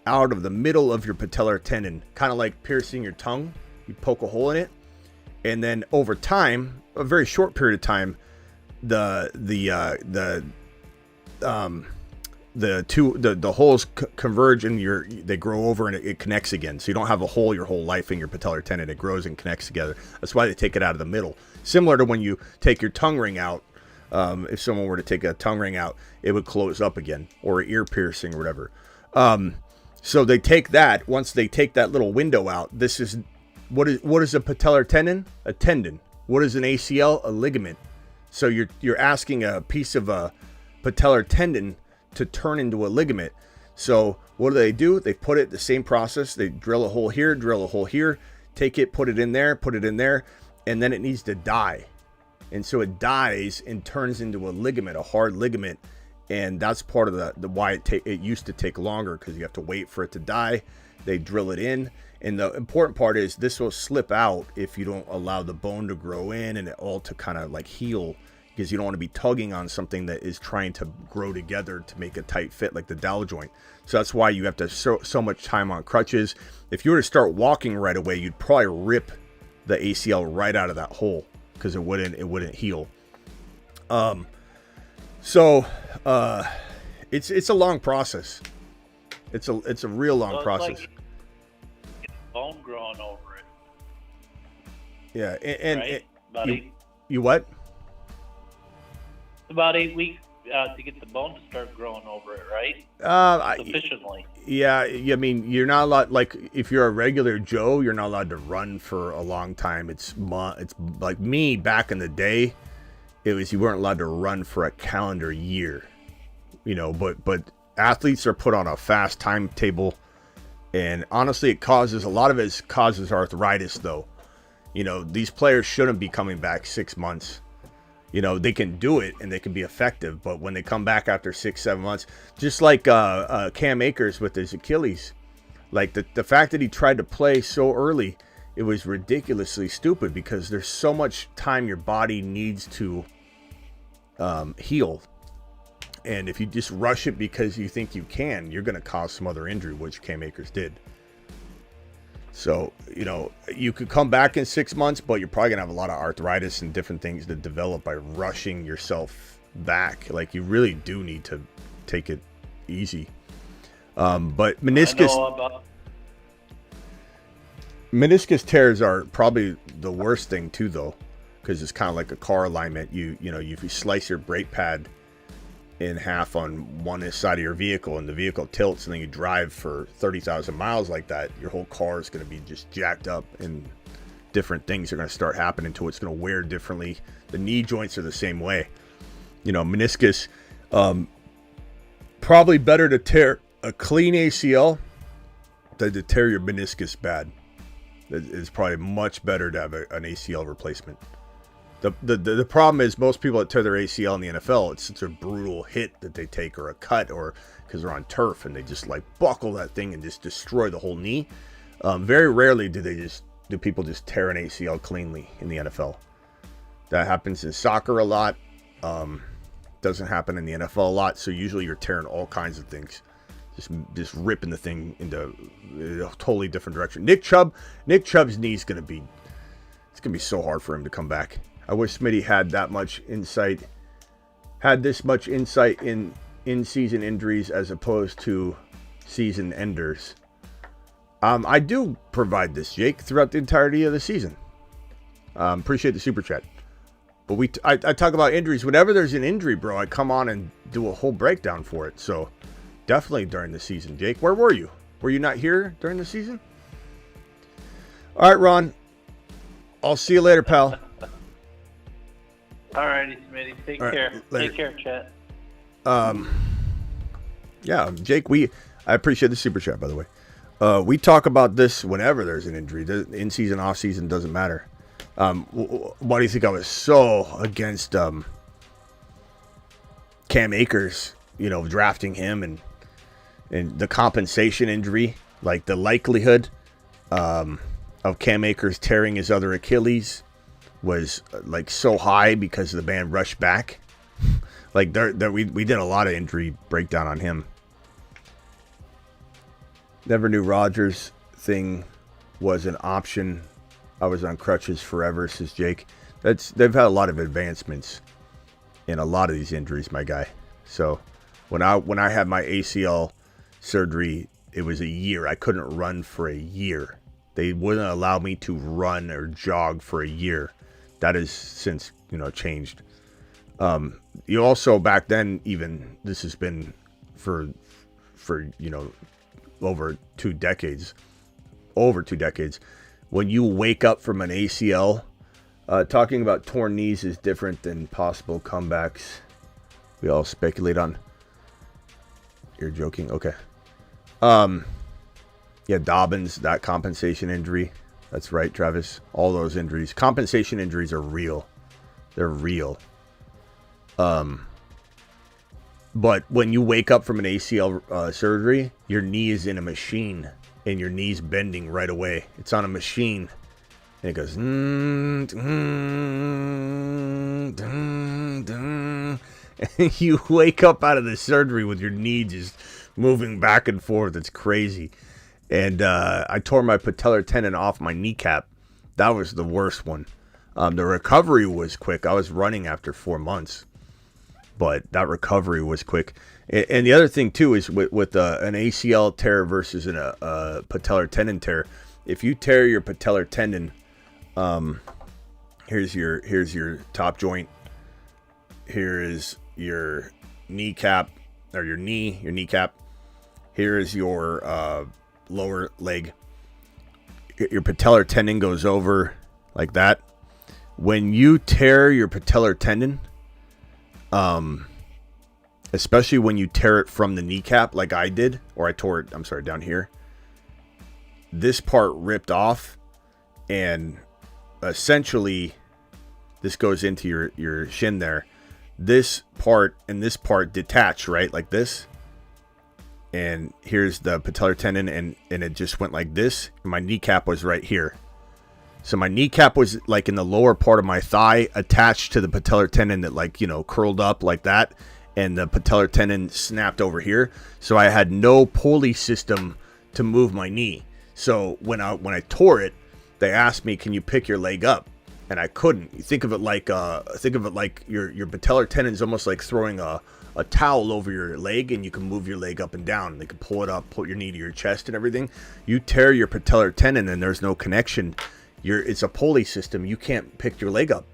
out of the middle of your patellar tendon, kind of like piercing your tongue. You poke a hole in it, and then over time, a very short period of time, the holes converge and they grow over and it connects again. So you don't have a hole your whole life in your patellar tendon. It grows and connects together. That's why they take it out of the middle. Similar to when you take your tongue ring out. If someone were to take a tongue ring out, it would close up again, or ear piercing or whatever. So they take that. Once they take that little window out, this is what is a patellar tendon? A tendon. What is an ACL? A ligament. So you're asking a piece of a patellar tendon to turn into a ligament. So what do? They put it the same process. They drill a hole here, take it, put it in there, and then it needs to die. And so it dies and turns into a ligament, a hard ligament. And that's part of the why it used to take longer, because you have to wait for it to die. They drill it in. And the important part is this will slip out if you don't allow the bone to grow in and it all to kind of like heal, because you don't want to be tugging on something that is trying to grow together to make a tight fit, like the dowel joint. So that's why you have to so much time on crutches. If you were to start walking right away, you'd probably rip the ACL right out of that hole, because it wouldn't heal. So it's a long process. It's a real long process. Like bone growing over it. Yeah, and right? you what? About 8 weeks to get the bone to start growing over it, right? Sufficiently. Yeah, I mean, you're not allowed, like, if you're a regular Joe, you're not allowed to run for a long time. It's like me back in the day, it was you weren't allowed to run for a calendar year, but athletes are put on a fast timetable, and honestly, it causes arthritis, though. These players shouldn't be coming back 6 months. They can do it and they can be effective, but when they come back after 6-7 months, just like Cam Akers with his Achilles, like the fact that he tried to play so early, it was ridiculously stupid, because there's so much time your body needs to heal. And if you just rush it because you think you can, you're going to cause some other injury, which Cam Akers did. So, you could come back in 6 months, but you're probably going to have a lot of arthritis and different things that develop by rushing yourself back. Like, you really do need to take it easy. But meniscus tears are probably the worst thing too, though, because it's kind of like a car alignment. You slice your brake pad in half on one side of your vehicle, and the vehicle tilts, and then you drive for 30,000 miles like that, your whole car is going to be just jacked up, and different things are going to start happening to it. It's going to wear differently. The knee joints are the same way. Meniscus, probably better to tear a clean ACL than to tear your meniscus bad. It's probably much better to have an ACL replacement. The problem is most people that tear their ACL in the NFL, it's such a brutal hit that they take, or a cut, or because they're on turf and they just like buckle that thing and just destroy the whole knee. Very rarely do people just tear an ACL cleanly in the NFL. That happens in soccer a lot. Doesn't happen in the NFL a lot. So usually you're tearing all kinds of things, just ripping the thing into a totally different direction. Nick Chubb's knee is gonna be so hard for him to come back. I wish Smitty had that much insight, had this much insight in in-season injuries as opposed to season enders. I do provide this, Jake, throughout the entirety of the season. Appreciate the super chat. But I talk about injuries. Whenever there's an injury, bro, I come on and do a whole breakdown for it. So definitely during the season, Jake. Where were you? Were you not here during the season? All right, Ron. I'll see you later, pal. All righty, Smitty. Take care. Later. Take care, chat. Yeah, Jake, I appreciate the super chat, by the way. We talk about this whenever there's an injury. In season, off season, doesn't matter. Why do you think I was so against Cam Akers, drafting him and the compensation injury, like the likelihood of Cam Akers tearing his other Achilles was like so high because the band rushed back. Like we did a lot of injury breakdown on him. Never knew Rodgers thing was an option. I was on crutches forever, says Jake. They've had a lot of advancements in a lot of these injuries, my guy. So when I had my ACL surgery, it was a year. I couldn't run for a year. They wouldn't allow me to run or jog for a year. That has since changed. You also back then, even this has been for over 2 decades. When you wake up from an ACL, talking about torn knees is different than possible comebacks. We all speculate on. You're joking, okay? Yeah, Dobbins, that compensation injury. That's right, Travis. All those injuries, compensation injuries are real. They're real. But when you wake up from an ACL surgery, your knee is in a machine and your knee's bending right away. It's on a machine and it goes and you wake up out of the surgery with your knee just moving back and forth. It's crazy. And I tore my patellar tendon off my kneecap. That was the worst one. The recovery was quick. I was running after 4 months. But that recovery was quick. And the other thing, too, is with an ACL tear versus a patellar tendon tear, if you tear your patellar tendon, here's your top joint. Here is your kneecap, or your kneecap. Here is your lower leg. Your patellar tendon goes over like that. When you tear your patellar tendon, especially when you tear it from the kneecap like I did, or I tore it, down here. This part ripped off, and essentially this goes into your shin there. This part and this part detach, right? Like this. And here's the patellar tendon, and it just went like this. And my kneecap was right here. So my kneecap was like in the lower part of my thigh, attached to the patellar tendon that curled up like that. And the patellar tendon snapped over here. So I had no pulley system to move my knee. So when I tore it, they asked me, "Can you pick your leg up?" And I couldn't. You think of it like your patellar tendon is almost like throwing a towel over your leg, and you can move your leg up and down. They can pull it up, put your knee to your chest and everything. You tear your patellar tendon and there's no connection. It's a pulley system. You can't pick your leg up.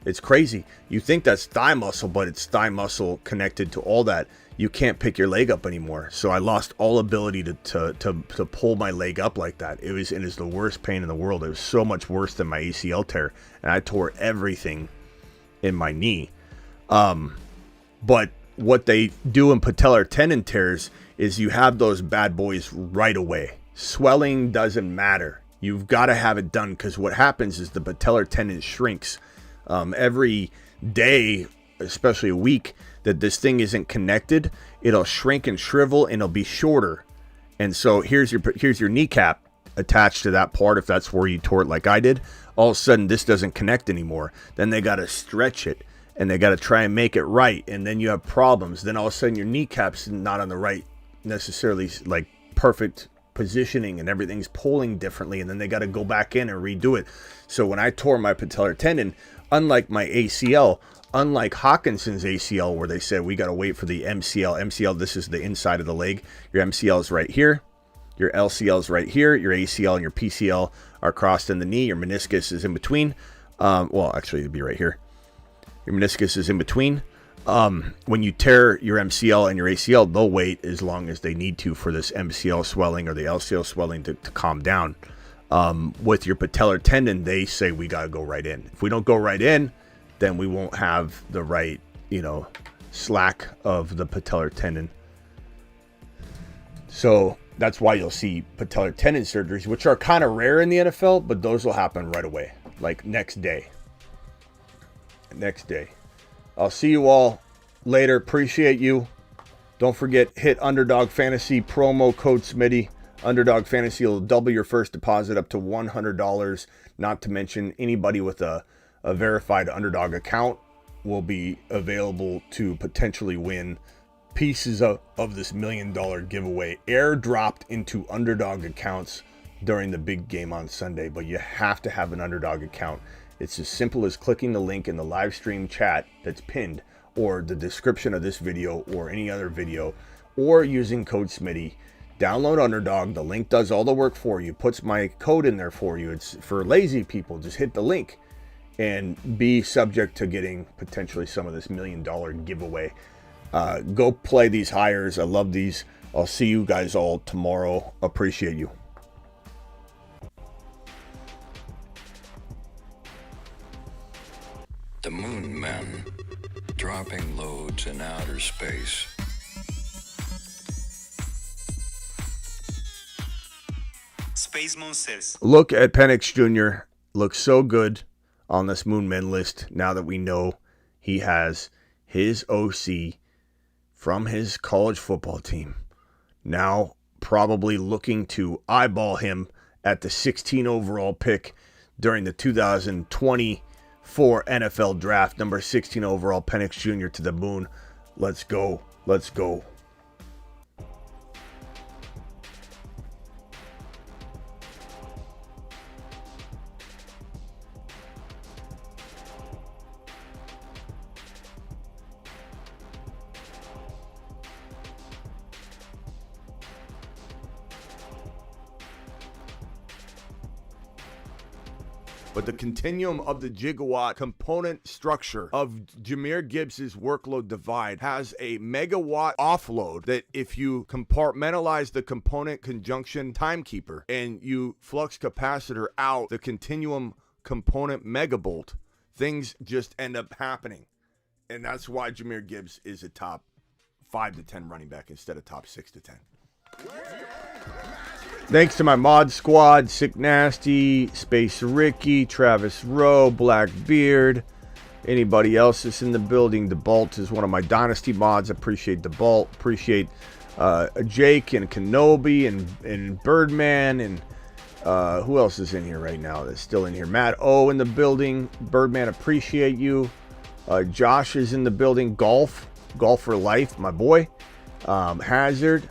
It's crazy. You think that's thigh muscle, but it's thigh muscle connected to all that. You can't pick your leg up anymore. So I lost all ability to pull my leg up like that. It is the worst pain in the world. It was so much worse than my ACL tear, and I tore everything in my knee. But what they do in patellar tendon tears is you have those bad boys right away. Swelling doesn't matter. You've got to have it done, because what happens is the patellar tendon shrinks every day, especially a week, that this thing isn't connected. It'll shrink and shrivel, and it'll be shorter. And so here's your kneecap attached to that part, if that's where you tore it like I did. All of a sudden, this doesn't connect anymore. Then they got to stretch it, and they got to try and make it right. And then you have problems. Then all of a sudden, your kneecap's not on the right, necessarily like perfect positioning, and everything's pulling differently, and then they got to go back in and redo it. So when I tore my patellar tendon, unlike my ACL, unlike Hawkinson's ACL, where they said we got to wait for the MCL. MCL, this is the inside of the leg. Your MCL is right here. Your LCL is right here. Your ACL and your PCL are crossed in the knee. Your meniscus is in between. Well, actually, it'd be right here. Your meniscus is in between. When you tear your MCL and your ACL, they'll wait as long as they need to for this MCL swelling or the LCL swelling to calm down. With your patellar tendon, they say we got to go right in. If we don't go right in, then we won't have the right, slack of the patellar tendon. So that's why you'll see patellar tendon surgeries, which are kind of rare in the NFL, but those will happen right away, like next day. I'll see you all later. Appreciate you. Don't forget, hit Underdog Fantasy, promo code Smitty. Underdog Fantasy will double your first deposit up to $100. Not to mention, anybody with a verified Underdog account will be available to potentially win pieces of this $1 million giveaway airdropped into Underdog accounts during the big game on Sunday. But you have to have an Underdog account. It's as simple as clicking the link in the live stream chat that's pinned, or the description of this video or any other video, or using code Smitty. Download Underdog. The link does all the work for you, puts my code in there for you. It's for lazy people. Just hit the link and be subject to getting potentially some of this $1 million giveaway. Go play these hires. I love these. I'll see you guys all tomorrow. Appreciate you. The Moon Men, dropping loads in outer space. Space Monsters. Look at Penix Jr. Looks so good on this Moon Men list now that we know he has his OC from his college football team. Now probably looking to eyeball him at the 16 overall pick during the 2024 NFL draft. Number 16 overall, Penix Jr. to the moon. Let's go. Let's go. But the continuum of the gigawatt component structure of Jahmyr Gibbs' workload divide has a megawatt offload that if you compartmentalize the component conjunction timekeeper and you flux capacitor out the continuum component megabolt, things just end up happening. And that's why Jahmyr Gibbs is a top 5 to 10 running back instead of top 6 to 10. Thanks to my mod squad, Sick Nasty, Space Ricky, Travis Rowe, Blackbeard, anybody else that's in the building. DeBalt is one of my Dynasty mods. Appreciate DeBalt. Appreciate Jake and Kenobi and Birdman and who else is in here right now that's still in here? Matt O in the building. Birdman, appreciate you. Josh is in the building. Golf for life, my boy. Hazard.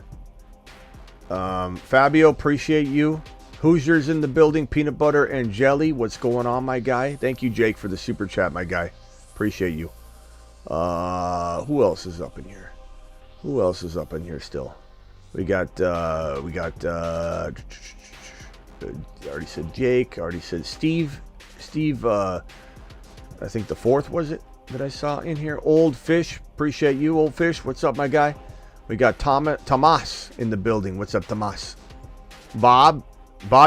Fabio, appreciate you. Hoosiers in the building. Peanut butter and jelly. What's going on, my guy? Thank you, Jake, for the super chat, my guy. Appreciate you. Who else is up in here? Who else is up in here still? We got I already said Jake. I already said Steve. I think the fourth was it that I saw in here. Old Fish. Appreciate you, Old Fish. What's up, my guy? We got Tomas in the building. What's up, Tomas? Bob,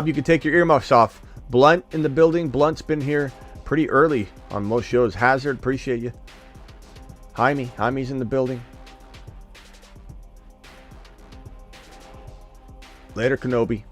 you can take your earmuffs off. Blunt in the building. Blunt's been here pretty early on most shows. Hazard, appreciate you. Jaime's in the building. Later, Kenobi.